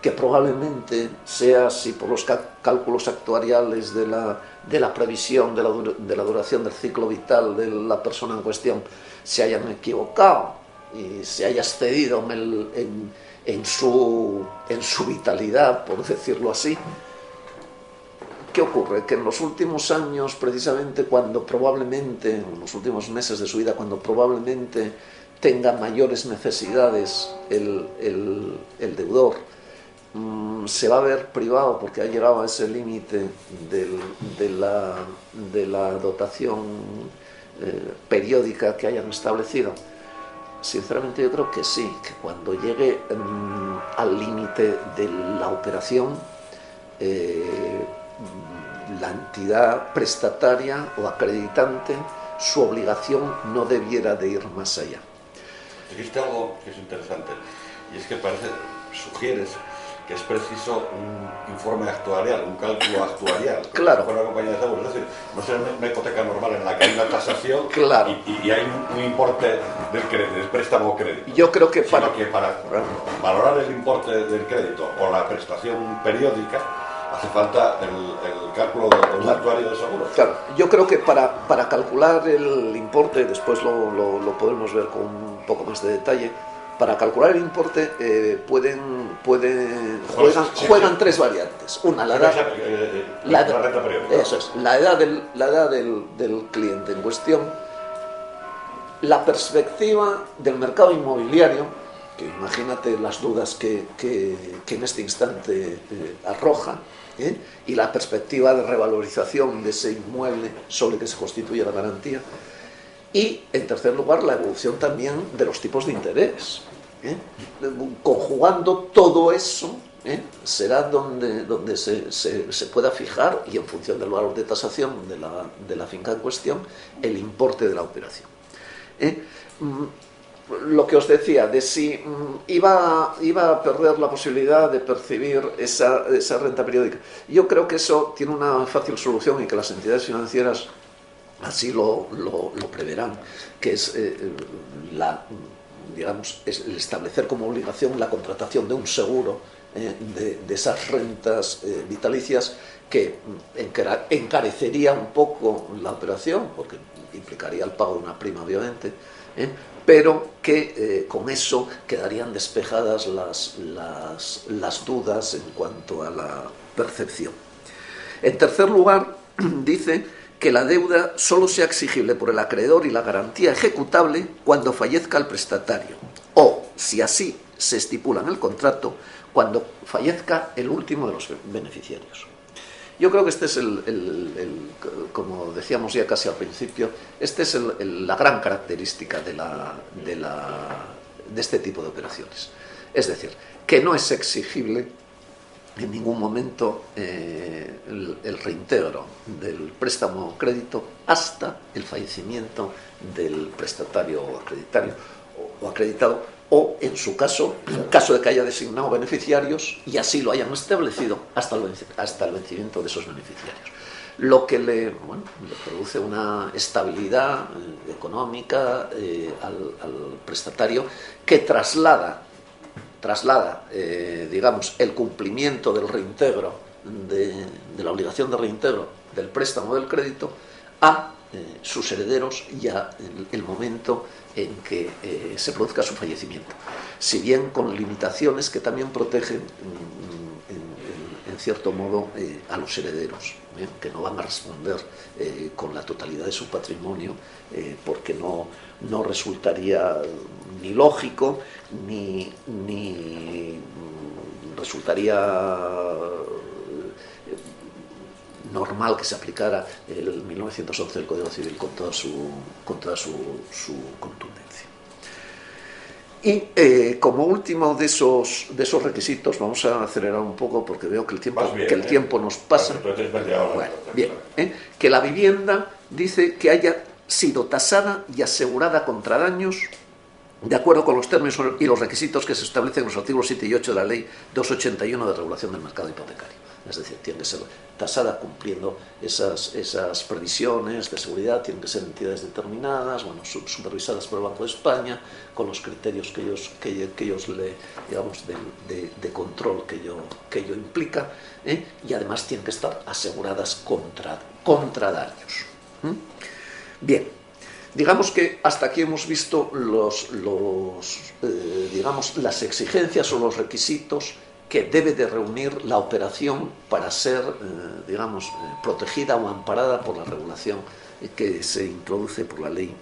que probablemente sea, si por los cálculos actuariales de la previsión de la duración del ciclo vital de la persona en cuestión se hayan equivocado y se haya excedido en su vitalidad, por decirlo así. ¿Qué ocurre? Que en los últimos años, precisamente cuando probablemente, en los últimos meses de su vida, cuando probablemente tenga mayores necesidades el deudor, se va a ver privado porque ha llegado a ese límite de la dotación periódica que hayan establecido. Sinceramente yo creo que sí, que cuando llegue al límite de la operación, la entidad prestataria o acreditante, su obligación no debiera de ir más allá. Dijiste algo que es interesante, y es que sugieres que es preciso un informe actuarial, un cálculo actuarial. Claro. Con la compañía de seguros. Es decir, no será una hipoteca normal en la que hay una tasación, claro, y hay un importe del crédito, del préstamo o crédito. Yo creo que para valorar el importe del crédito o la prestación periódica hace falta el cálculo de un actuario de seguros. Claro, yo creo que para calcular el importe, después lo podemos ver con un poco más de detalle. Para calcular el importe juegan tres variantes. Una, la edad, renta periódica. Eso es, la edad del cliente en cuestión, la perspectiva del mercado inmobiliario, que imagínate las dudas que en este instante arroja, y la perspectiva de revalorización de ese inmueble sobre el que se constituye la garantía. Y, en tercer lugar, la evolución también de los tipos de interés. Conjugando todo eso, será donde se pueda fijar, y en función del valor de tasación de la finca en cuestión, el importe de la operación. Lo que os decía, de si iba a perder la posibilidad de percibir esa renta periódica. Yo creo que eso tiene una fácil solución y que las entidades financieras así lo preverán, que es el establecer como obligación la contratación de un seguro de esas rentas vitalicias, que encarecería un poco la operación, porque implicaría el pago de una prima, obviamente, pero que con eso quedarían despejadas las dudas en cuanto a la percepción. En tercer lugar, dice que la deuda solo sea exigible por el acreedor y la garantía ejecutable cuando fallezca el prestatario, o, si así se estipula en el contrato, cuando fallezca el último de los beneficiarios. Yo creo que este es como decíamos ya casi al principio, este es la gran característica de este tipo de operaciones. Es decir, que no es exigible en ningún momento el reintegro del préstamo o crédito hasta el fallecimiento del prestatario o acreditado, o en su caso, en caso de que haya designado beneficiarios y así lo hayan establecido, hasta el vencimiento de esos beneficiarios. Lo que le produce una estabilidad económica al prestatario, que traslada digamos, el cumplimiento del reintegro, de la obligación de reintegro del préstamo o del crédito a sus herederos ya en el momento en que se produzca su fallecimiento, si bien con limitaciones que también protegen en cierto modo a los herederos, que no van a responder con la totalidad de su patrimonio, porque no resultaría ni lógico ni resultaría normal que se aplicara el 1911 del Código Civil con toda su contundencia. Y como último de esos requisitos, vamos a acelerar un poco porque veo que el tiempo nos pasa. Bueno, bien, que la vivienda dice que haya sido tasada y asegurada contra daños de acuerdo con los términos y los requisitos que se establecen en los artículos 7 y 8 de la Ley 281 de regulación del mercado hipotecario. Es decir, tiene que ser tasada cumpliendo esas previsiones de seguridad, tienen que ser entidades determinadas, supervisadas por el Banco de España, con los criterios que ellos digamos, de control que ello implica, y además tienen que estar aseguradas contra daños. Bien, digamos que hasta aquí hemos visto digamos, las exigencias o los requisitos que debe de reunir la operación para ser, digamos, protegida o amparada por la regulación que se introduce por la ley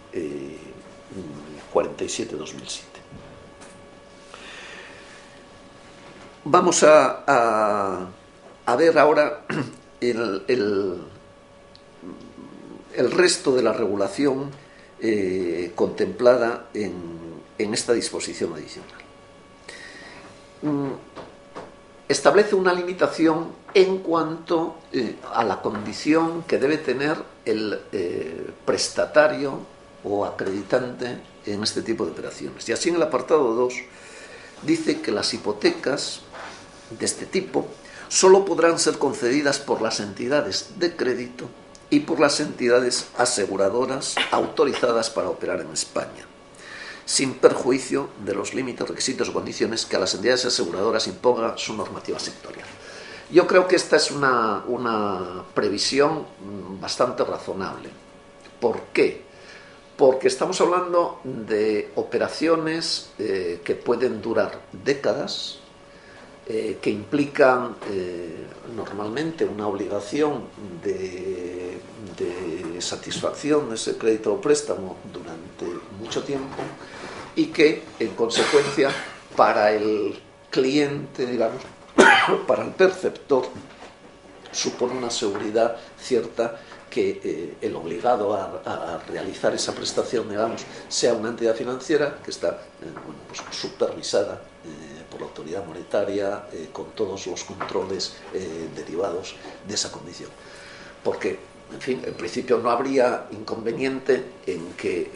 47-2007. Vamos a ver ahora el resto de la regulación contemplada en esta disposición adicional. Establece una limitación en cuanto a la condición que debe tener el prestatario o acreditante en este tipo de operaciones. Y así en el apartado 2 dice que las hipotecas de este tipo solo podrán ser concedidas por las entidades de crédito y por las entidades aseguradoras autorizadas para operar en España, sin perjuicio de los límites, requisitos o condiciones que a las entidades aseguradoras imponga su normativa sectorial. Yo creo que esta es una previsión bastante razonable. ¿Por qué? Porque estamos hablando de operaciones que pueden durar décadas, que implican normalmente una obligación de satisfacción de ese crédito o préstamo durante mucho tiempo y que, en consecuencia, para el cliente, digamos, para el perceptor, supone una seguridad cierta que el obligado a realizar esa prestación, digamos, sea una entidad financiera que está pues supervisada por la autoridad monetaria, con todos los controles derivados de esa condición. Porque, en fin, en principio no habría inconveniente en que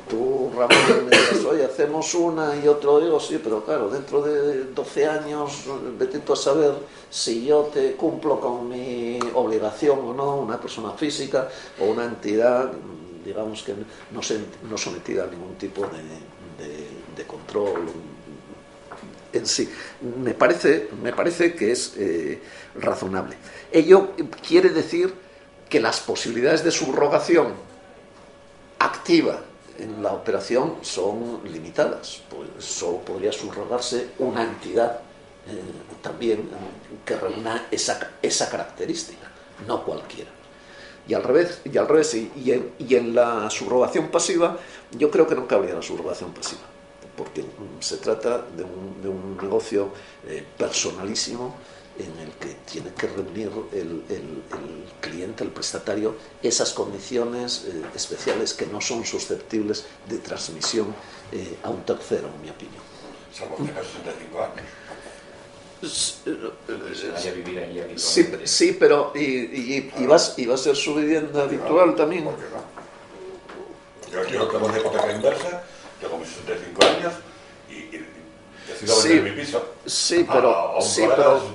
tú, Ramón, me digas, oye, hacemos una, y otro digo, sí, pero claro, dentro de 12 años, vete tú a saber si yo te cumplo con mi obligación o no, una persona física o una entidad, digamos, que no sometida a ningún tipo de control en sí. Me parece que es razonable. Ello quiere decir que las posibilidades de subrogación activa en la operación son limitadas, pues solo podría subrogarse una entidad también que reúna esa característica, no cualquiera. Y al revés, y en la subrogación pasiva, yo creo que no cabría la subrogación pasiva, porque se trata de un negocio personalísimo en el que tiene que reunir el cliente, el prestatario, esas condiciones especiales que no son susceptibles de transmisión a un tercero, en mi opinión. Salvo que tenga 65 años. Se vaya a vivir allí habitualmente. Sí, pero y va a ser su vivienda habitual también. ¿Por qué no? Yo quiero que hago de hipoteca inversa, tengo mis 65 años y decido vender mi piso. Sí, pero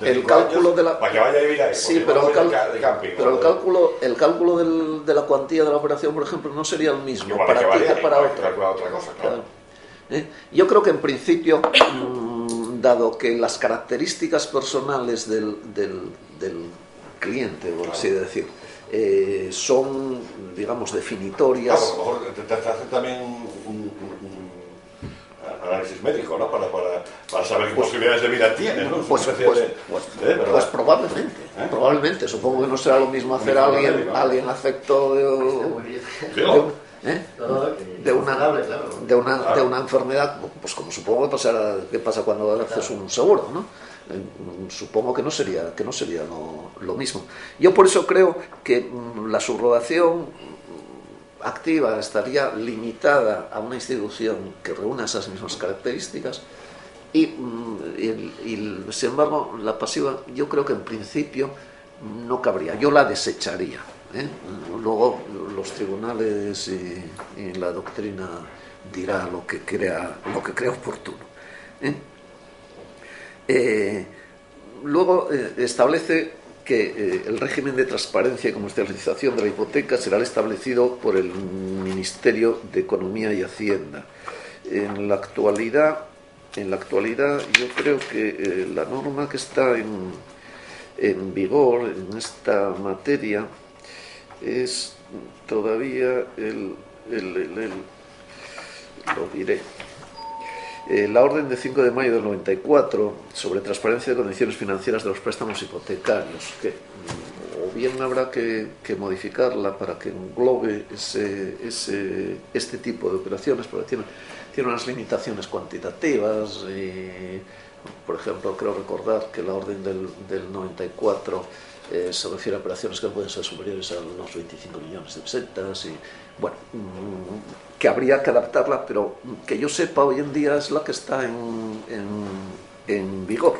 el cálculo de la... Para que vaya a vivir ahí. Sí, pero el cálculo de la cuantía de la operación, por ejemplo, no sería el mismo para ti que para otro. Otra cosa, claro. Yo creo que en principio, dado que las características personales del cliente, por así decir, son, digamos, definitorias. Claro, a lo mejor te hace también un análisis médico, ¿no? Para saber qué posibilidades de vida tienes, ¿no? Pues probablemente. Probablemente. Supongo que no será lo mismo hacer a alguien afecto de una enfermedad, pues como supongo que pasa cuando haces un seguro, ¿no? Supongo que no sería lo mismo. Yo por eso creo que la subrogación activa estaría limitada a una institución que reúna esas mismas características y sin embargo la pasiva yo creo que en principio no cabría, yo la desecharía. Luego los tribunales y la doctrina dirá lo que crea oportuno. Luego establece que el régimen de transparencia y comercialización de la hipoteca será el establecido por el Ministerio de Economía y Hacienda. En la actualidad yo creo que la norma que está en vigor en esta materia es todavía lo diré. La orden de 5 de mayo del 94 sobre transparencia de condiciones financieras de los préstamos hipotecarios, que o bien habrá que modificarla para que englobe este tipo de operaciones, porque tiene unas limitaciones cuantitativas. Y, por ejemplo, creo recordar que la orden del 94 se refiere a operaciones que no pueden ser superiores a los 25 millones de pesetas y, bueno, que habría que adaptarla, pero que yo sepa hoy en día es la que está en vigor,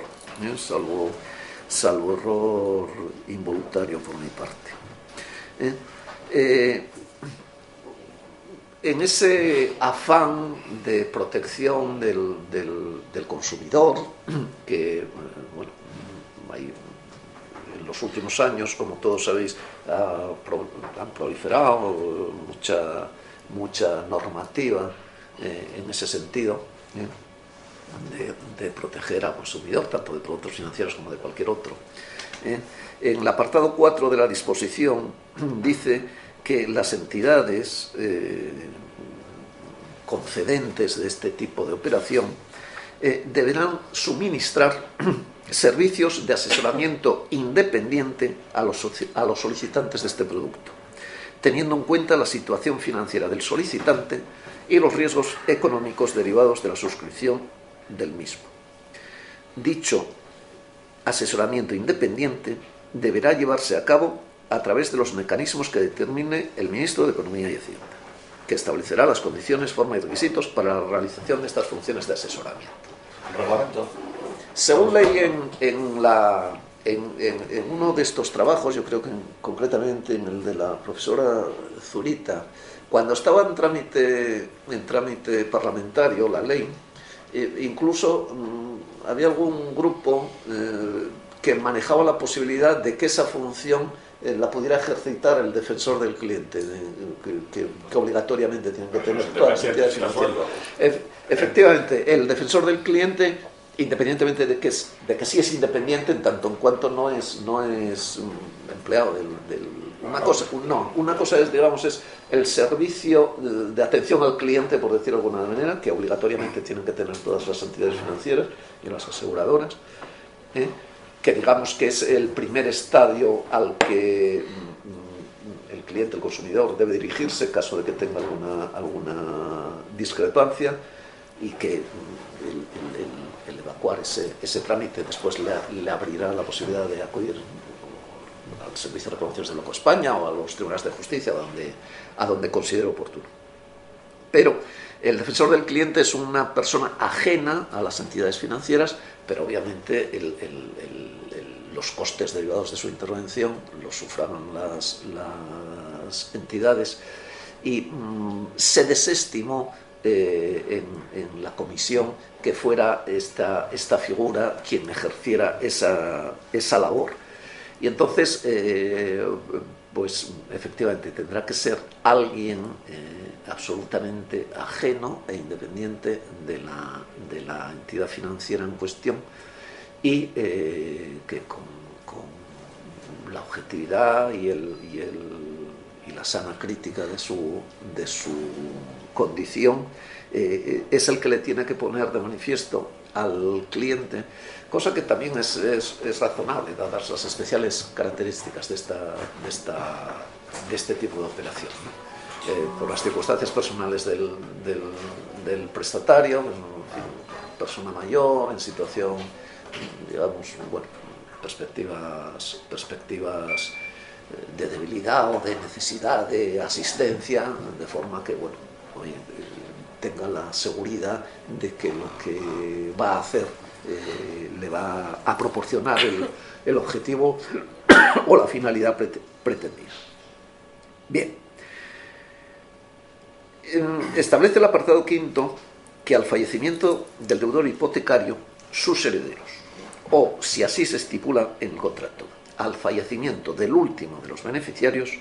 salvo error involuntario por mi parte. En ese afán de protección del consumidor, que, bueno, hay, en los últimos años, como todos sabéis, han proliferado mucha normativa en ese sentido, de proteger al consumidor, tanto de productos financieros como de cualquier otro. En el apartado 4 de la disposición dice que las entidades concedentes de este tipo de operación deberán suministrar servicios de asesoramiento independiente a los solicitantes de este producto, teniendo en cuenta la situación financiera del solicitante y los riesgos económicos derivados de la suscripción del mismo. Dicho asesoramiento independiente deberá llevarse a cabo a través de los mecanismos que determine el Ministro de Economía y Hacienda, que establecerá las condiciones, forma y requisitos para la realización de estas funciones de asesoramiento. ¿Reglamento? Según leí en uno de estos trabajos, yo creo que concretamente en el de la profesora Zurita, cuando estaba en trámite parlamentario la ley, incluso había algún grupo que manejaba la posibilidad de que esa función la pudiera ejercitar el defensor del cliente, que obligatoriamente tienen que tener todas las entidades financieras. Efectivamente, el defensor del cliente, independientemente de que sí es independiente, en tanto en cuanto no es empleado una cosa es, digamos, es el servicio de atención al cliente, por decirlo de alguna manera, que obligatoriamente tienen que tener todas las entidades financieras y las aseguradoras, que digamos que es el primer estadio al que el cliente, el consumidor, debe dirigirse en caso de que tenga alguna discrepancia, y que el evacuar ese trámite después le abrirá la posibilidad de acudir al Servicio de Reclamaciones del Banco de España o a los tribunales de justicia, a donde considere oportuno. Pero el defensor del cliente es una persona ajena a las entidades financieras, pero obviamente los costes derivados de su intervención los sufraguen las entidades, y se desestimó en la comisión que fuera esta figura quien ejerciera esa labor. Y entonces, pues efectivamente tendrá que ser alguien absolutamente ajeno e independiente de la entidad financiera en cuestión, y que con la objetividad y la sana crítica de su condición es el que le tiene que poner de manifiesto al cliente, cosa que también es razonable, dadas las especiales características de este tipo de operación, ¿no? Por las circunstancias personales del prestatario, persona mayor, en situación, digamos, bueno, perspectivas de debilidad o de necesidad de asistencia, de forma que, bueno, tenga la seguridad de que lo que va a hacer le va a proporcionar el objetivo o la finalidad pretendida. Bien, establece el apartado 5 que al fallecimiento del deudor hipotecario, sus herederos, o si así se estipula en el contrato, al fallecimiento del último de los beneficiarios,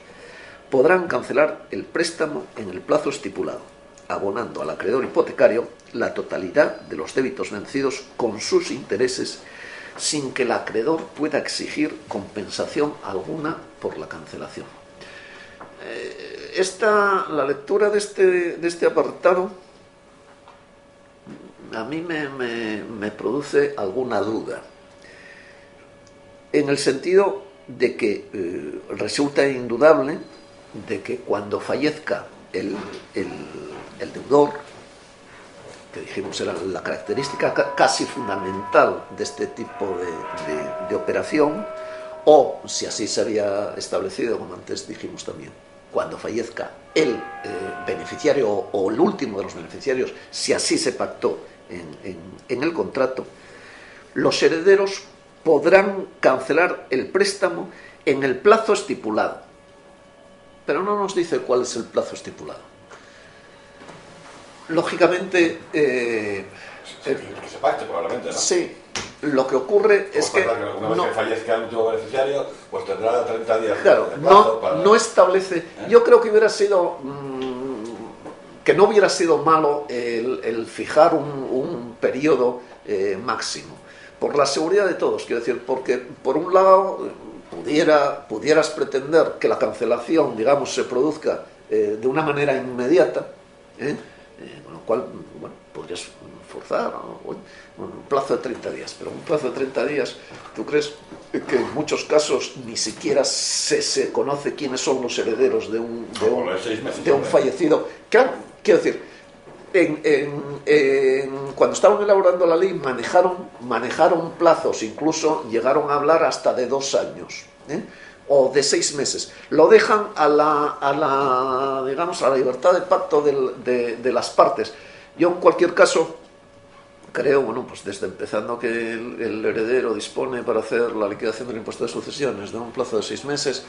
podrán cancelar el préstamo en el plazo estipulado, abonando al acreedor hipotecario la totalidad de los débitos vencidos con sus intereses, sin que el acreedor pueda exigir compensación alguna por la cancelación. La lectura de este apartado a mí me produce alguna duda, en el sentido de que resulta indudable de que cuando fallezca el deudor, que dijimos era la característica casi fundamental de este tipo de operación, o si así se había establecido, como antes dijimos también, cuando fallezca el beneficiario o el último de los beneficiarios, si así se pactó en el contrato, los herederos podrán cancelar el préstamo en el plazo estipulado. Pero no nos dice cuál es el plazo estipulado. Lógicamente... que se pacte probablemente, ¿no? Sí. Lo que ocurre es que... Una vez que fallezca el último beneficiario, pues tendrá 30 días claro, de plazo para... no establece... Yo creo que hubiera sido... que no hubiera sido malo el fijar un periodo máximo. Por la seguridad de todos, quiero decir, porque por un lado pudieras pretender que la cancelación, digamos, se produzca de una manera inmediata, con lo cual, bueno, podrías forzar un plazo de 30 días, pero un plazo de 30 días, ¿tú crees que en muchos casos ni siquiera se conoce quiénes son los herederos de un fallecido? Claro, quiero decir, cuando estaban elaborando la ley manejaron plazos, incluso llegaron a hablar hasta de 2 años, o de 6 meses. Lo dejan a la libertad de pacto de las partes. Yo en cualquier caso creo, bueno, pues desde empezando que el heredero dispone para hacer la liquidación del impuesto de sucesiones de un plazo de 6 meses,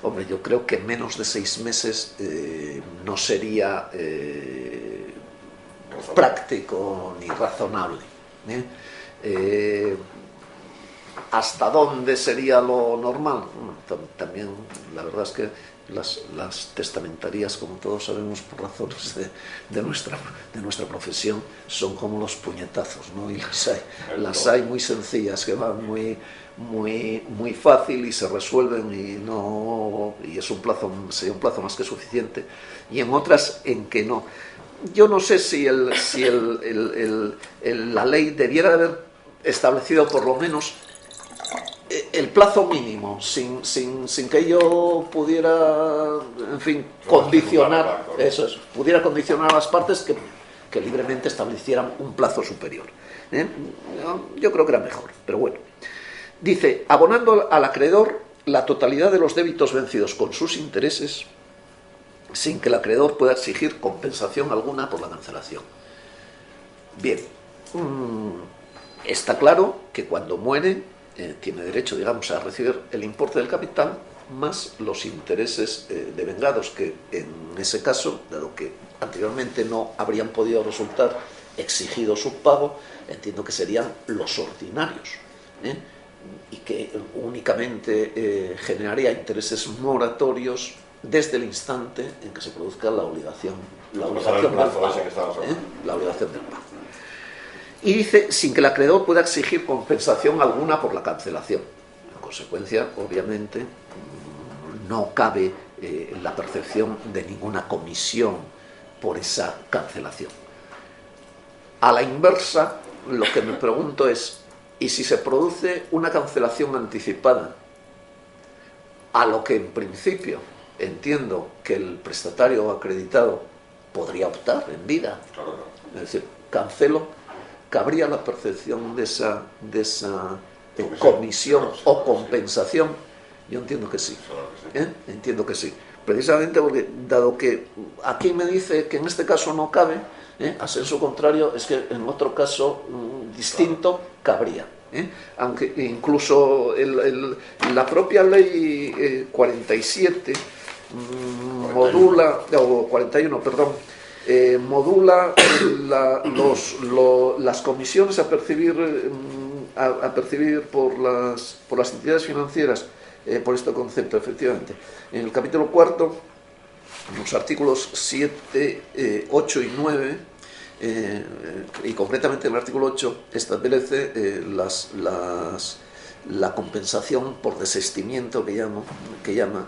hombre, yo creo que menos de 6 meses no sería práctico ni razonable. ¿Hasta dónde sería lo normal? También la verdad es que las testamentarías, como todos sabemos por razones de nuestra profesión, son como los puñetazos, ¿no? Y las hay muy sencillas, que van muy fácil y se resuelven y es sería un plazo más que suficiente, y en otras en que no. Yo no sé si la ley debiera haber establecido por lo menos el plazo mínimo, sin que ello pudiera, en fin, condicionar, pudiera condicionar a las partes que libremente establecieran un plazo superior. Yo creo que era mejor, pero bueno. Dice, abonando al acreedor la totalidad de los débitos vencidos con sus intereses, sin que el acreedor pueda exigir compensación alguna por la cancelación. Bien, está claro que cuando muere tiene derecho, digamos, a recibir el importe del capital más los intereses devengados, que en ese caso, dado que anteriormente no habrían podido resultar exigidos su pago, entiendo que serían los ordinarios, y que únicamente generaría intereses moratorios desde el instante en que se produzca la obligación del pago. Y dice, sin que el acreedor pueda exigir compensación alguna por la cancelación. En consecuencia, obviamente, no cabe la percepción de ninguna comisión por esa cancelación. A la inversa, lo que me pregunto es, ¿y si se produce una cancelación anticipada, a lo que en principio entiendo que el prestatario acreditado podría optar en vida? Es decir, cancelo, ¿cabría la percepción de esa comisión o compensación? Yo entiendo que sí. Entiendo que sí. Precisamente porque, dado que aquí me dice que en este caso no cabe, a sensu contrario, es que en otro caso distinto cabría. Aunque incluso la propia ley 47 modula, o 41, perdón, modula las comisiones a percibir por las entidades financieras por este concepto, efectivamente. En el capítulo 4, en los artículos 7, 8 y 9, y concretamente en el artículo 8, establece la compensación por desistimiento que llama,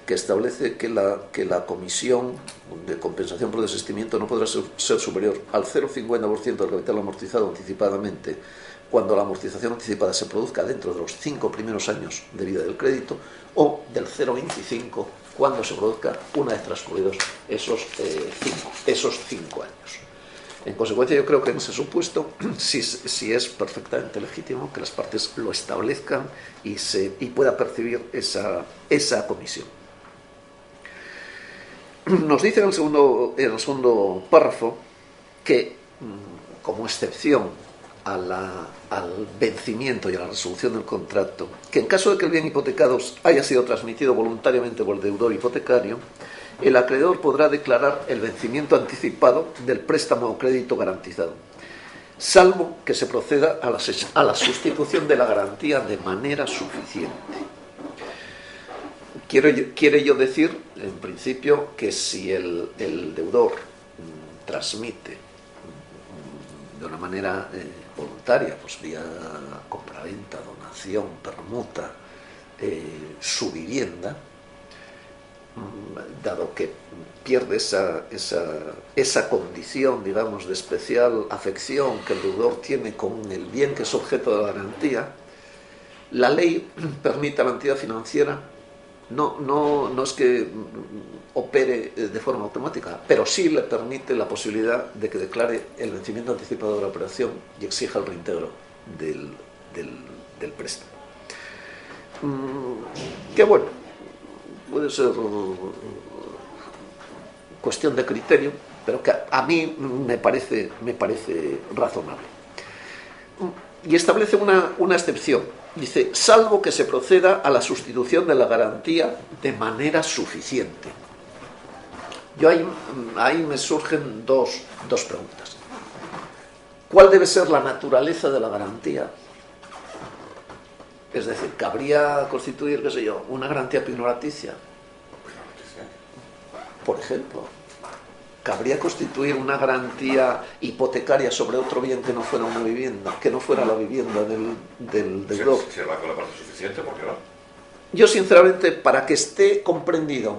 que establece que la comisión de compensación por desistimiento no podrá ser superior al 0,50% del capital amortizado anticipadamente cuando la amortización anticipada se produzca dentro de los 5 primeros años de vida del crédito, o del 0,25 cuando se produzca una vez transcurridos esos 5 años. En consecuencia, yo creo que en ese supuesto sí es perfectamente legítimo que las partes lo establezcan y pueda percibir esa comisión. Nos dice en el segundo párrafo que, como excepción al vencimiento y a la resolución del contrato, que en caso de que el bien hipotecado haya sido transmitido voluntariamente por el deudor hipotecario, el acreedor podrá declarar el vencimiento anticipado del préstamo o crédito garantizado, salvo que se proceda a la sustitución de la garantía de manera suficiente. Quiere yo decir, en principio, que si el deudor transmite de una manera voluntaria, pues vía compraventa, donación, permuta, su vivienda, dado que pierde esa condición, digamos, de especial afección que el deudor tiene con el bien que es objeto de la garantía, la ley permite a la entidad financiera no es que opere de forma automática, pero sí le permite la posibilidad de que declare el vencimiento anticipado de la operación y exija el reintegro del préstamo. Que bueno, puede ser cuestión de criterio, pero que a mí me parece razonable. Y establece una excepción. Dice, salvo que se proceda a la sustitución de la garantía de manera suficiente. Yo ahí me surgen dos preguntas. ¿Cuál debe ser la naturaleza de la garantía? Es decir, ¿cabría constituir, qué sé yo, una garantía pignoraticia? Por ejemplo, ¿cabría constituir una garantía hipotecaria sobre otro bien que no fuera una vivienda, que no fuera la vivienda del deudor? Si va con la parte suficiente, ¿por qué no? Yo, sinceramente, para que esté comprendido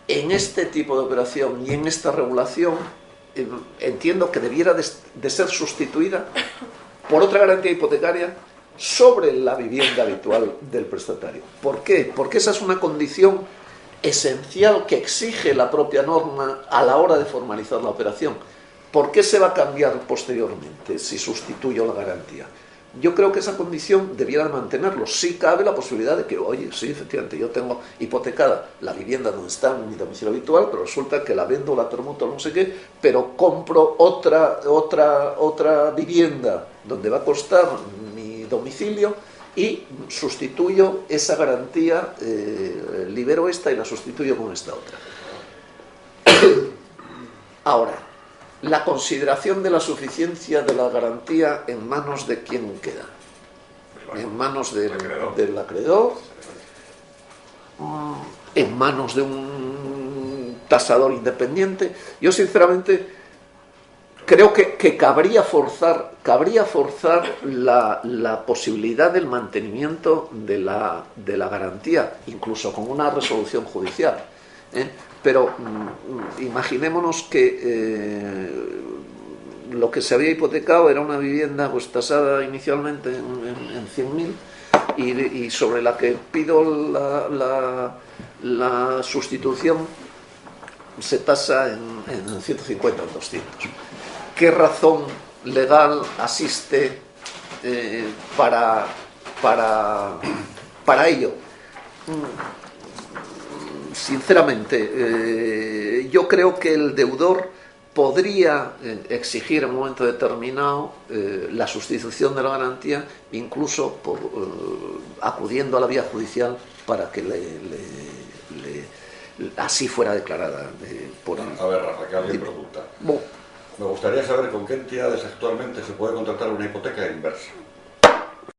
en este tipo de operación y en esta regulación, entiendo que debiera de ser sustituida por otra garantía hipotecaria sobre la vivienda habitual del prestatario. ¿Por qué? Porque esa es una condición esencial que exige la propia norma a la hora de formalizar la operación. ¿Por qué se va a cambiar posteriormente si sustituyo la garantía? Yo creo que esa condición debiera mantenerlo. Sí cabe la posibilidad de que, oye, sí, efectivamente, yo tengo hipotecada la vivienda donde está en mi domicilio habitual, pero resulta que la vendo, la permuto, no sé qué, pero compro otra vivienda donde va a costar mi domicilio y sustituyo esa garantía, libero esta y la sustituyo con esta otra. Ahora, la consideración de la suficiencia de la garantía, ¿en manos de quién queda? ¿En manos del acreedor? ¿En manos de un tasador independiente? Yo, sinceramente, creo que cabría forzar la posibilidad del mantenimiento de la garantía, incluso con una resolución judicial. Pero imaginémonos que lo que se había hipotecado era una vivienda pues tasada inicialmente en 100.000 y sobre la que pido la sustitución se tasa en 150 o 200. ¿Qué razón legal asiste para ello? Sinceramente, yo creo que el deudor podría exigir en un momento determinado la sustitución de la garantía, incluso acudiendo a la vía judicial para que así fuera declarada por él. A ver, Rafa, que alguien pregunta. Me gustaría saber con qué entidades actualmente se puede contratar una hipoteca inversa.